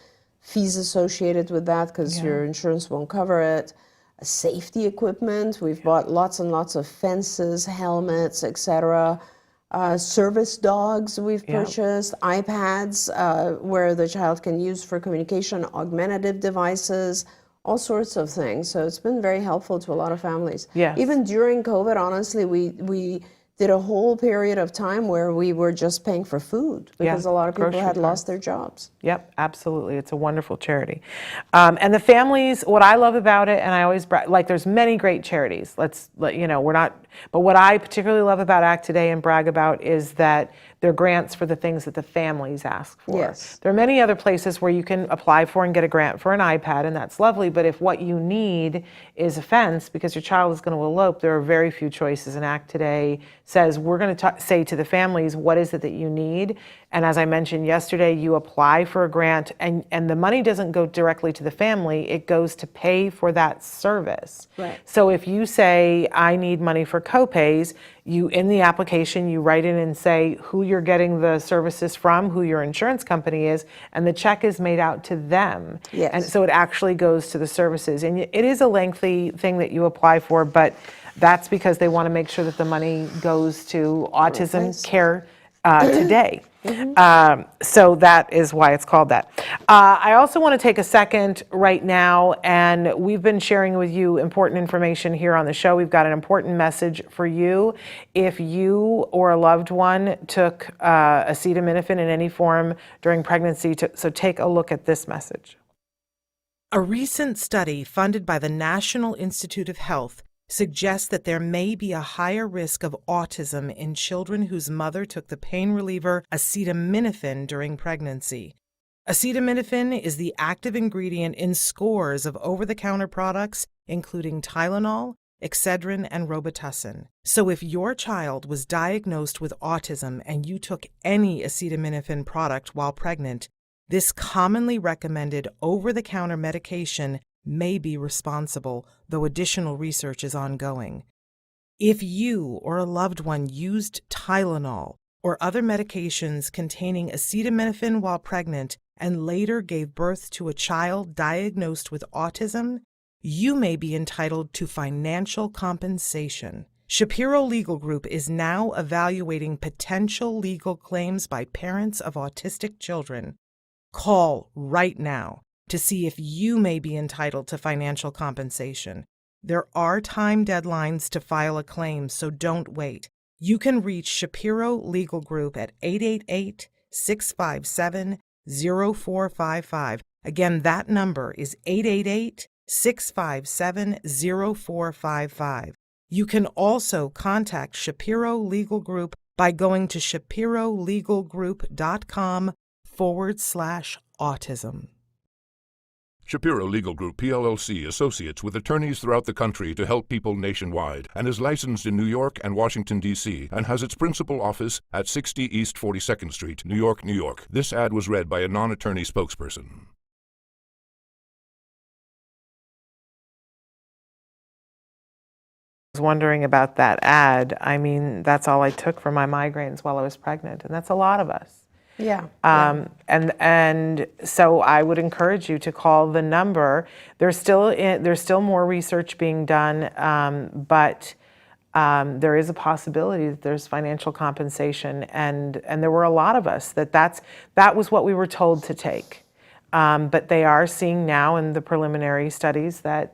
D: fees associated with that because your insurance won't cover it. Safety equipment, we've bought lots and lots of fences, helmets, etc. Service dogs we've purchased, iPads where the child can use for communication, augmentative devices, all sorts of things. So it's been very helpful to a lot of families.
F: Yes.
D: Even during COVID, honestly, we did a whole period of time where we were just paying for food because a lot of people had lost their jobs. Yep,
F: absolutely. It's a wonderful charity. And the families, what I love about it, and I always, there's many we're not, but what I particularly love about Act Today and brag about is that they're grants for the things that the families ask for.
D: Yes.
F: There are many other places where you can apply for and get a grant for an iPad, and that's lovely, but if what you need is a fence because your child is going to elope, there are very few choices, and Act Today says we're going to say to the families, what is it that you need? And as I mentioned yesterday, you apply for a grant, and the money doesn't go directly to the family, it goes to pay for that service.
D: Right.
F: So if you say, I need money for co-pays, in the application, you write in and say who you're getting the services from, who your insurance company is, and the check is made out to them.
D: Yes.
F: And so it actually goes to the services. And it is a lengthy thing that you apply for, but that's because they want to make sure that the money goes to autism care today. So that is why it's called that. I also want to take a second right now, and we've been sharing with you important information here on the show. We've got an important message for you. If you or a loved one took acetaminophen in any form during pregnancy, so take a look at this message.
G: A recent study funded by the National Institute of Health suggests that there may be a higher risk of autism in children whose mother took the pain reliever acetaminophen during pregnancy. Acetaminophen is the active ingredient in scores of over-the-counter products, including Tylenol, Excedrin, and Robitussin. So if your child was diagnosed with autism and you took any acetaminophen product while pregnant, this commonly recommended over-the-counter medication may be responsible, though additional research is ongoing. If you or a loved one used Tylenol or other medications containing acetaminophen while pregnant and later gave birth to a child diagnosed with autism, you may be entitled to financial compensation. Shapiro Legal Group is now evaluating potential legal claims by parents of autistic children. Call right now to see if you may be entitled to financial compensation. There are time deadlines to file a claim, so don't wait. You can reach Shapiro Legal Group at 888-657-0455. Again, that number is 888-657-0455. You can also contact Shapiro Legal Group by going to shapirolegalgroup.com/autism.
H: Shapiro Legal Group, PLLC, associates with attorneys throughout the country to help people nationwide, and is licensed in New York and Washington, D.C., and has its principal office at 60 East 42nd Street, New York, New York. This ad was read by a non-attorney spokesperson.
F: I was wondering about that ad. I mean, that's all I took for my migraines while I was pregnant, and that's a lot of us.
D: Yeah.
F: And so I would encourage you to call the number. There's still more research being done, but there is a possibility that there's financial compensation, and there were a lot of us that was what we were told to take. But they are seeing now in the preliminary studies that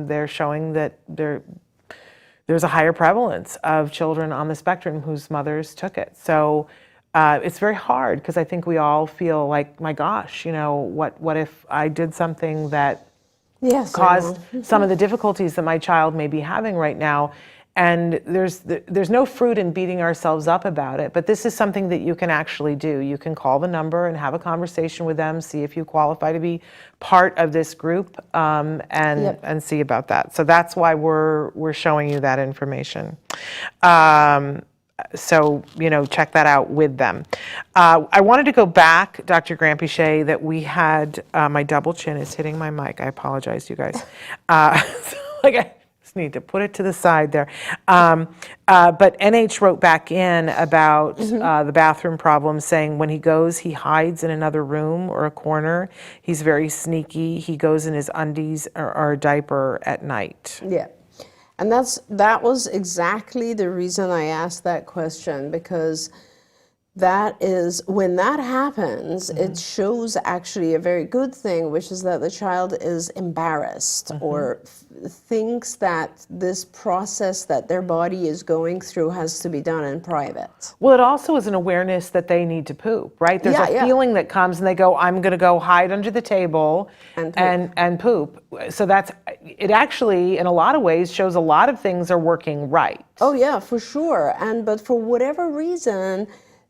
F: they're showing that there's a higher prevalence of children on the spectrum whose mothers took it. So it's very hard because I think we all feel like, my gosh, what if I did something that caused some of the difficulties that my child may be having right now? And there's no fruit in beating ourselves up about it, but this is something that you can actually do. You can call the number and have a conversation with them, see if you qualify to be part of this group, and see about that. So that's why we're showing you that information. So, check that out with them. I wanted to go back, Dr. Granpeesheh, that we had, my double chin is hitting my mic. I apologize, you guys. I just need to put it to the side there. But NH wrote back in about the bathroom problem, saying when he goes, he hides in another room or a corner. He's very sneaky. He goes in his undies or a diaper at night.
D: Yeah. And that was exactly the reason I asked that question, because that is, when that happens, it shows actually a very good thing, which is that the child is embarrassed or thinks that this process that their body is going through has to be done in private.
F: Well, it also is an awareness that they need to poop, right? There's a feeling that comes and they go, I'm going to go hide under the table and poop. So it actually, in a lot of ways, shows a lot of things are working right.
D: Oh yeah, for sure. But for whatever reason,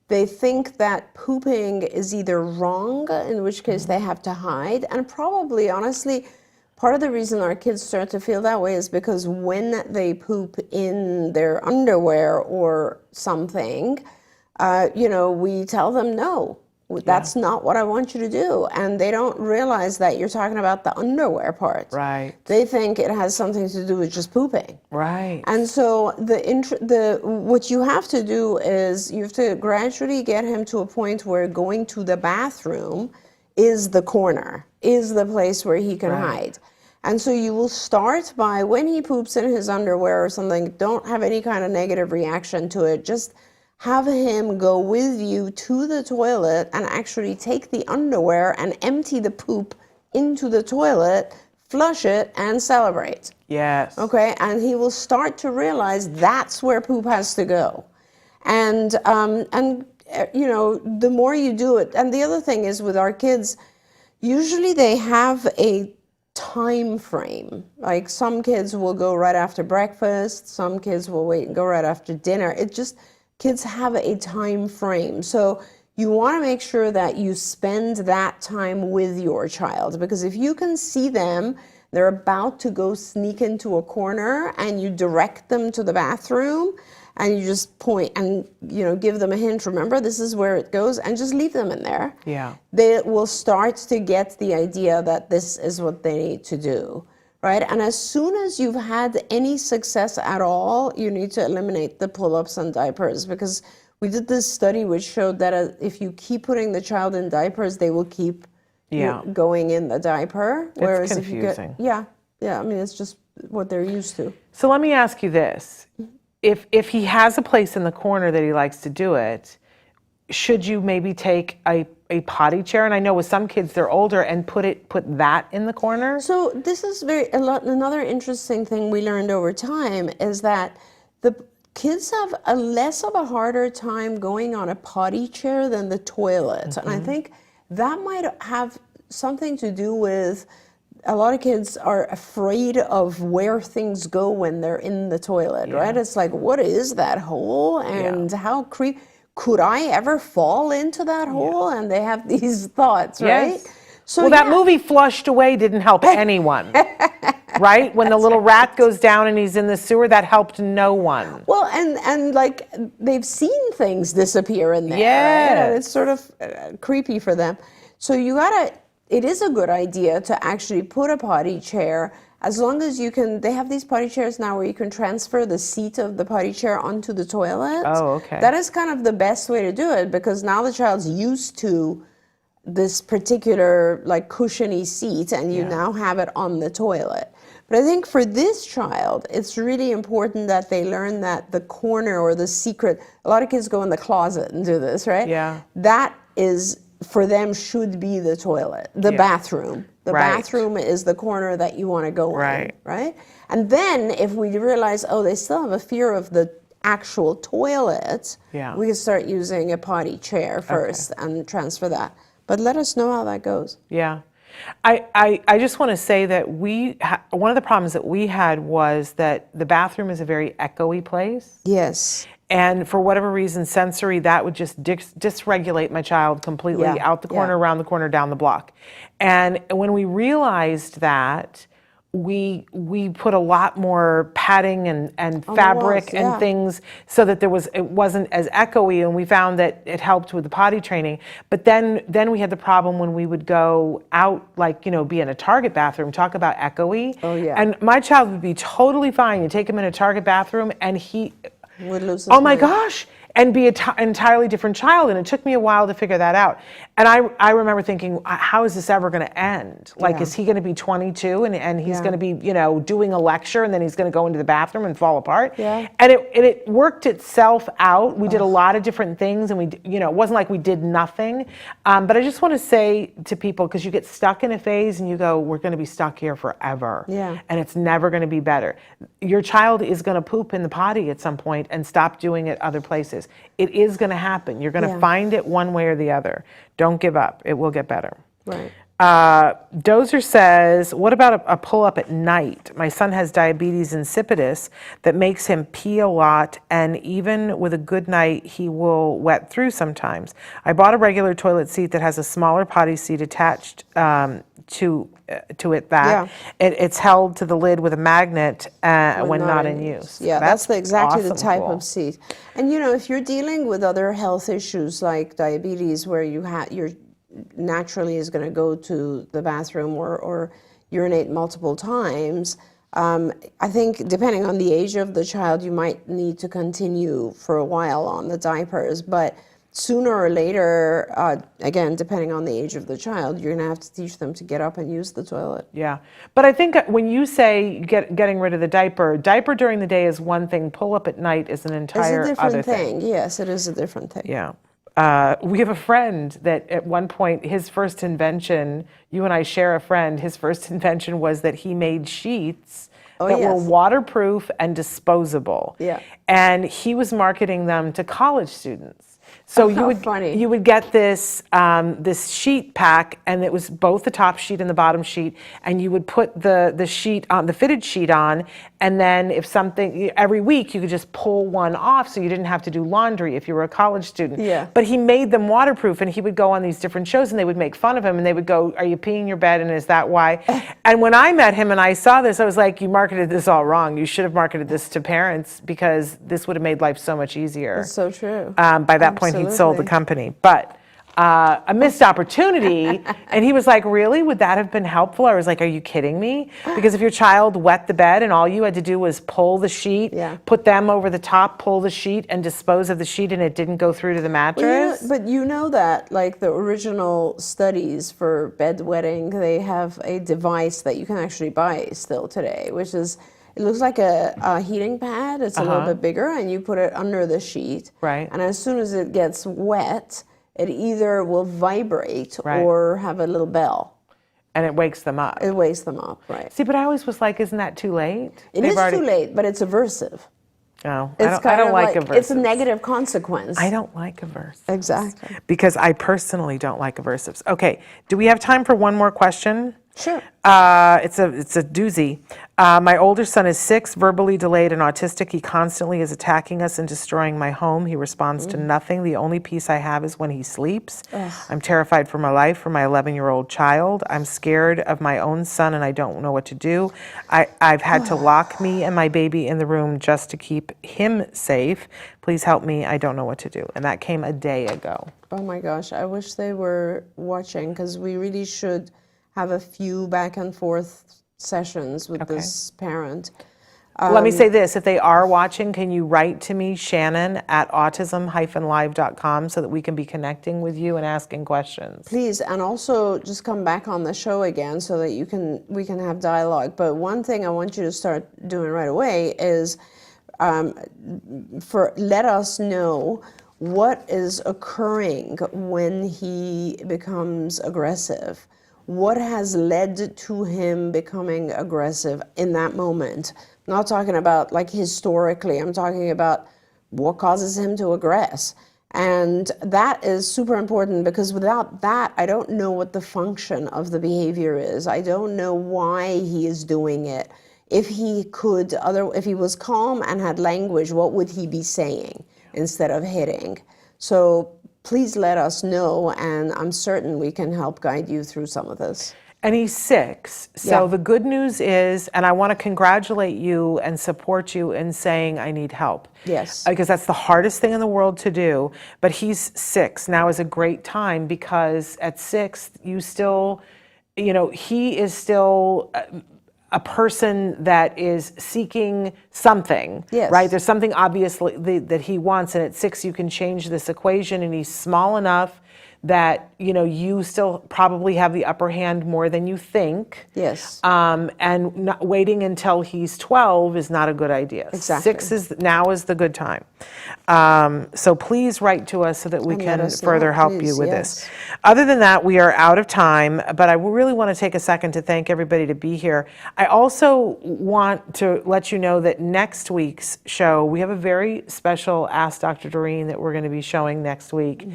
D: they think that pooping is either wrong, in which case they have to hide. And probably, honestly, part of the reason our kids start to feel that way is because when they poop in their underwear or something, we tell them, no, that's not what I want you to do. And they don't realize that you're talking about the underwear part.
F: Right.
D: They think it has something to do with just pooping.
F: Right.
D: And so what you have to do is you have to gradually get him to a point where going to the bathroom is the corner, is the place where he can hide. And so you will start by, when he poops in his underwear or something, don't have any kind of negative reaction to it. Just have him go with you to the toilet and actually take the underwear and empty the poop into the toilet, flush it, and celebrate.
F: Yes.
D: Okay, and he will start to realize that's where poop has to go. And the more you do it, and the other thing is with our kids, usually they have a time frame. Like some kids will go right after breakfast, some kids will wait and go right after dinner. Kids have a time frame. So you want to make sure that you spend that time with your child, because if you can see them, they're about to go sneak into a corner and you direct them to the bathroom, and you just point and, give them a hint. Remember, this is where it goes, and just leave them in there.
F: Yeah.
D: They will start to get the idea that this is what they need to do, right? And as soon as you've had any success at all, you need to eliminate the pull-ups and diapers, because we did this study which showed that if you keep putting the child in diapers, they will keep going in the diaper. Whereas
F: It's confusing.
D: if you get, I mean, it's just what they're used to.
F: So let me ask you this. If he has a place in the corner that he likes to do it, should you maybe take a potty chair? And I know with some kids, they're older, and put that in the corner?
D: So this is another interesting thing we learned over time is that the kids have a less of a harder time going on a potty chair than the toilet. And I think that might have something to do with a lot of kids are afraid of where things go when they're in the toilet, right? It's like, what is that hole? And how could I ever fall into that hole? And they have these thoughts, right? So
F: that movie Flushed Away didn't help anyone, right? When the little rat goes down and he's in the sewer, that helped no one.
D: Well, and like they've seen things disappear in there, right? And it's sort of creepy for them. So it is a good idea to actually put a potty chair, as long as you can. They have these potty chairs now where you can transfer the seat of the potty chair onto the toilet.
F: Oh, okay.
D: That is kind of the best way to do it, because now the child's used to this particular like cushiony seat, and you now have it on the toilet. But I think for this child, it's really important that they learn that the corner or the secret, a lot of kids go in the closet and do this, right?
F: Yeah.
D: That is, for them, should be the toilet, the bathroom. The bathroom is the corner that you want to go in, right? And then if we realize, they still have a fear of the actual toilet, we can start using a potty chair first and transfer that. But let us know how that goes.
F: Yeah. I just want to say that one of the problems that we had was that the bathroom is a very echoey place.
D: Yes.
F: And for whatever reason, sensory, that would just dysregulate my child completely, out the corner, around the corner, down the block. And when we realized that, we put a lot more padding and fabric and things so that it wasn't as echoey, and we found that it helped with the potty training. But then we had the problem when we would go out, like, be in a Target bathroom, talk about echoey.
D: Oh, yeah.
F: And my child would be totally fine. You take him in a Target bathroom and he
D: would lose his
F: my
D: mind.
F: gosh, and be an entirely different child. And it took me a while to figure that out. And I remember thinking, how is this ever going to end? Like, is he going to be 22 and he's going to be, doing a lecture, and then he's going to go into the bathroom and fall apart?
D: Yeah.
F: And it worked itself out. We did a lot of different things, and it wasn't like we did nothing. But I just want to say to people, because you get stuck in a phase and you go, we're going to be stuck here forever.
D: Yeah.
F: And it's never going to be better. Your child is going to poop in the potty at some point and stop doing it other places. It is going to happen. You're going to find it one way or the other. Don't give up. It will get better.
D: Right.
F: Dozer says, what about a pull-up at night? My son has diabetes insipidus that makes him pee a lot, and even with a good night, he will wet through sometimes. I bought a regular toilet seat that has a smaller potty seat attached to it. It's held to the lid with a magnet when not in use.
D: Yeah, that's exactly the
F: awesome
D: type
F: cool.
D: of seat. And if you're dealing with other health issues like diabetes, where you're naturally is going to go to the bathroom or urinate multiple times, I think depending on the age of the child, you might need to continue for a while on the diapers. But sooner or later, again, depending on the age of the child, you're going to have to teach them to get up and use the toilet.
F: Yeah. But I think when you say getting rid of the diaper during the day is one thing, pull up at night is an entire
D: It's a different
F: other thing.
D: Yes, it is a different thing.
F: Yeah. We have a friend that at one point, his first invention, you and I share a friend, his first invention was that he made sheets that were waterproof and disposable.
D: Yeah.
F: And he was marketing them to college students. So
D: How funny.
F: you would get this this sheet pack, and it was both the top sheet and the bottom sheet, and you would put the sheet on, the fitted sheet on, and then if something, every week you could just pull one off, so you didn't have to do laundry if you were a college student.
D: Yeah.
F: But he made them waterproof, and he would go on these different shows, and they would make fun of him, and they would go, "Are you peeing your bed? And is that why?" And when I met him and I saw this, I was like, "You marketed this all wrong. You should have marketed this to parents, because this would have made life so much easier."
D: It's so true.
F: By that point, he'd sold the
D: Absolutely.
F: company. But a missed opportunity. And he was like, "Really? Would that have been helpful?" I was like, "Are you kidding me?" Because if your child wet the bed and all you had to do was pull the sheet,
D: Yeah.
F: put them over the top, pull the sheet, and dispose of the sheet, and it didn't go through to the mattress.
D: But you know that, like, the original studies for bedwetting, they have a device that you can actually buy still today, which is, it looks like a heating pad. It's a little bit bigger, and you put it under the sheet.
F: Right.
D: And as soon as it gets wet, it either will vibrate
F: Right.
D: or have a little bell.
F: And it wakes them up.
D: It wakes them up, right?
F: See, but I always was like, isn't that too late?
D: It is too late, but it's aversive.
F: No,
D: It's
F: I don't like
D: like,
F: aversives.
D: it's a negative consequence.
F: I don't like aversives.
D: Exactly.
F: Because I personally don't like aversives. Okay, do we have time for one more question?
D: Sure.
F: It's a doozy. My older son is 6, verbally delayed and autistic. He constantly is attacking us and destroying my home. He responds to nothing. The only peace I have is when he sleeps. I'm terrified for my life, for my 11-year-old child. I'm scared of my own son and I don't know what to do. I've had to lock me and my baby in the room just to keep him safe. Please help me. I don't know what to do. And that came a day ago.
D: Oh my gosh, I wish they were watching, because we really should have a few back and forth sessions with this parent.
F: Let me say this, if they are watching, can you write to me, Shannon, at autism-live.com, so that we can be connecting with you and asking questions?
D: Please, and also just come back on the show again so that we can have dialogue. But one thing I want you to start doing right away is let us know what is occurring when he becomes aggressive. What has led to him becoming aggressive in that moment? I'm not talking about like historically, I'm talking about what causes him to aggress. And that is super important, because without that, I don't know what the function of the behavior is. I don't know why he is doing it. If he was calm and had language, what would he be saying instead of hitting? So please let us know, and I'm certain we can help guide you through some of this.
F: And he's 6. So the good news is, and I want to congratulate you and support you in saying, I need help.
D: Yes.
F: Because that's the hardest thing in the world to do. But he's 6. Now is a great time, because at 6, you still, he is still a person that is seeking something,
D: Yes.
F: right? There's something obviously that he wants, and at 6 you can change this equation, and he's small enough that you still probably have the upper hand more than you think.
D: Yes.
F: And not waiting until he's 12 is not a good idea.
D: Exactly.
F: 6 now is the good time. So please write to us so that we
D: And
F: can
D: let us
F: further
D: know,
F: help
D: please,
F: you with
D: yes.
F: this. Other than that, we are out of time, but I really want to take a second to thank everybody to be here. I also want to let you know that next week's show, we have a very special Ask Dr. Doreen that we're going to be showing next week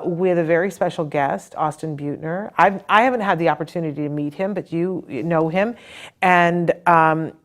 F: with a very special guest, Austin Butner. I haven't had the opportunity to meet him, but you know him. And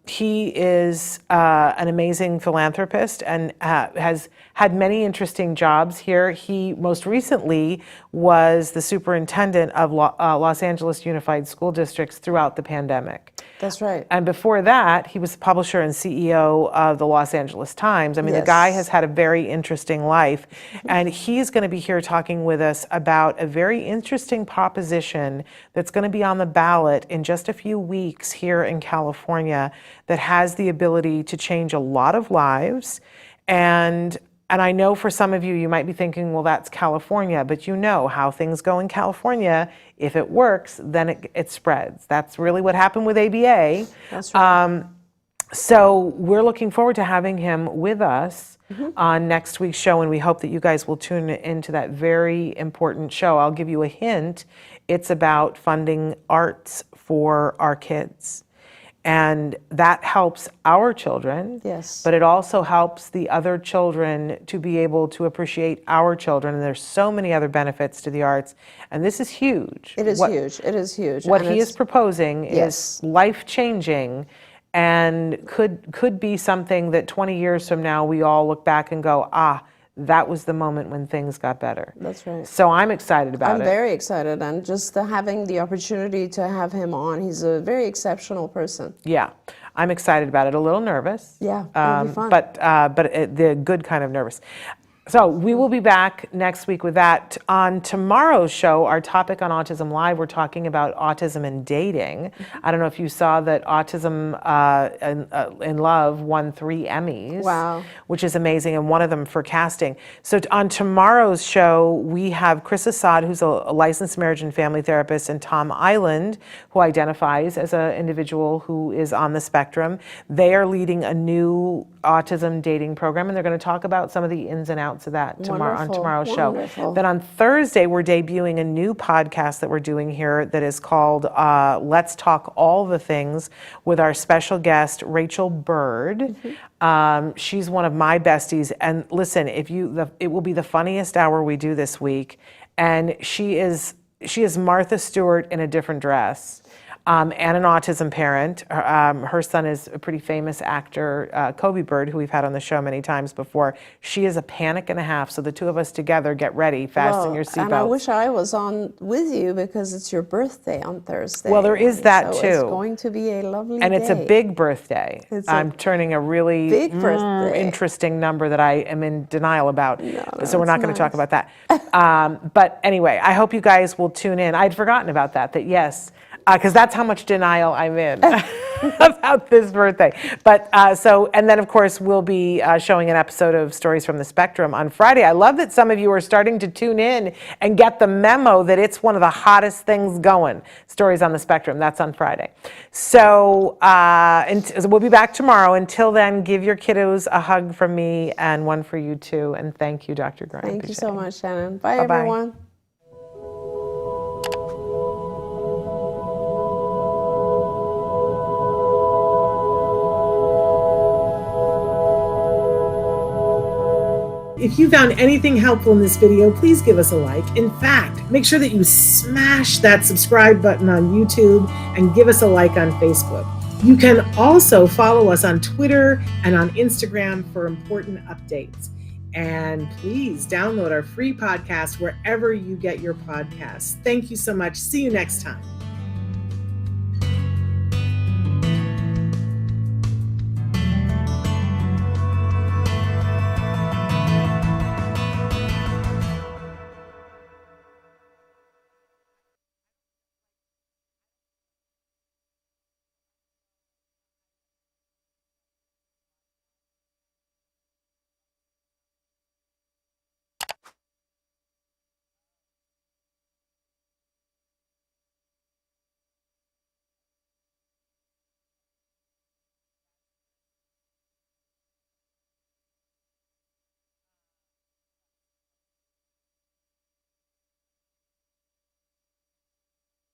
F: he is an amazing philanthropist and has had many interesting jobs here. He most recently was the superintendent of Los Angeles Unified School Districts throughout the pandemic.
D: That's right.
F: And before that, he was the publisher and CEO of the Los Angeles Times. I mean, the guy has had a very interesting life. And he's going to be here talking with us about a very interesting proposition that's going to be on the ballot in just a few weeks here in California that has the ability to change a lot of lives. And I know for some of you, you might be thinking, well, that's California, but you know how things go in California. If it works, then it spreads. That's really what happened with ABA.
D: That's right.
F: So we're looking forward to having him with us on next week's show, and we hope that you guys will tune into that very important show. I'll give you a hint. It's about funding arts for our kids. And that helps our children.
D: Yes.
F: But it also helps the other children to be able to appreciate our children. And there's so many other benefits to the arts. And this is huge.
D: It is huge. It is huge.
F: What
D: And
F: he is
D: it's-
F: proposing
D: Yes.
F: is life-changing and could be something that 20 years from now we all look back and go, that was the moment when things got better.
D: That's right.
F: So I'm excited about
D: I'm
F: it.
D: very excited, and just having the opportunity to have him on, he's a very exceptional person.
F: Yeah, I'm excited about it. A little nervous.
D: Yeah, it'll be fun.
F: But the good kind of nervous. So we will be back next week with that. On tomorrow's show, our topic on Autism Live, we're talking about autism and dating. I don't know if you saw that Autism in Love won 3 Emmys.
D: Wow.
F: Which is amazing, and one of them for casting. So on tomorrow's show, we have Chris Assad, who's a licensed marriage and family therapist, and Tom Island, who identifies as an individual who is on the spectrum. They are leading a new autism dating program, and they're going to talk about some of the ins and outs of that tomorrow on tomorrow's show. Then on Thursday, we're debuting a new podcast that we're doing here that is called Let's Talk All the Things with our special guest, Rachel Bird. She's one of my besties. And listen, it will be the funniest hour we do this week. And she is Martha Stewart in a different dress. And an autism parent. Her son is a pretty famous actor, Kobe Bird, who we've had on the show many times before. She is a panic and a half. So the two of us together, get ready, fasten your seatbelts.
D: And I wish I was on with you because it's your birthday on Thursday.
F: Well, there is that
D: so
F: too.
D: It's going to be a lovely day.
F: And it's a big birthday. I'm turning a really
D: big birthday.
F: Interesting number that I am in denial about. So we're not going to talk
D: nice.
F: about that. But anyway, I hope you guys will tune in. I'd forgotten about that yes. Because that's how much denial I'm in about this birthday. But and then of course we'll be showing an episode of Stories from the Spectrum on Friday. I love that some of you are starting to tune in and get the memo that it's one of the hottest things going. Stories on the Spectrum, that's on Friday. So we'll be back tomorrow. Until then, give your kiddos a hug from me and one for you too. And thank you, Dr. Granpeesheh.
D: Thank you so much, Shannon. Bye,
F: Bye-bye.
D: everyone.
G: If you found anything helpful in this video, please give us a like. In fact, make sure that you smash that subscribe button on YouTube and give us a like on Facebook. You can also follow us on Twitter and on Instagram for important updates. And please download our free podcast wherever you get your podcasts. Thank you so much. See you next time.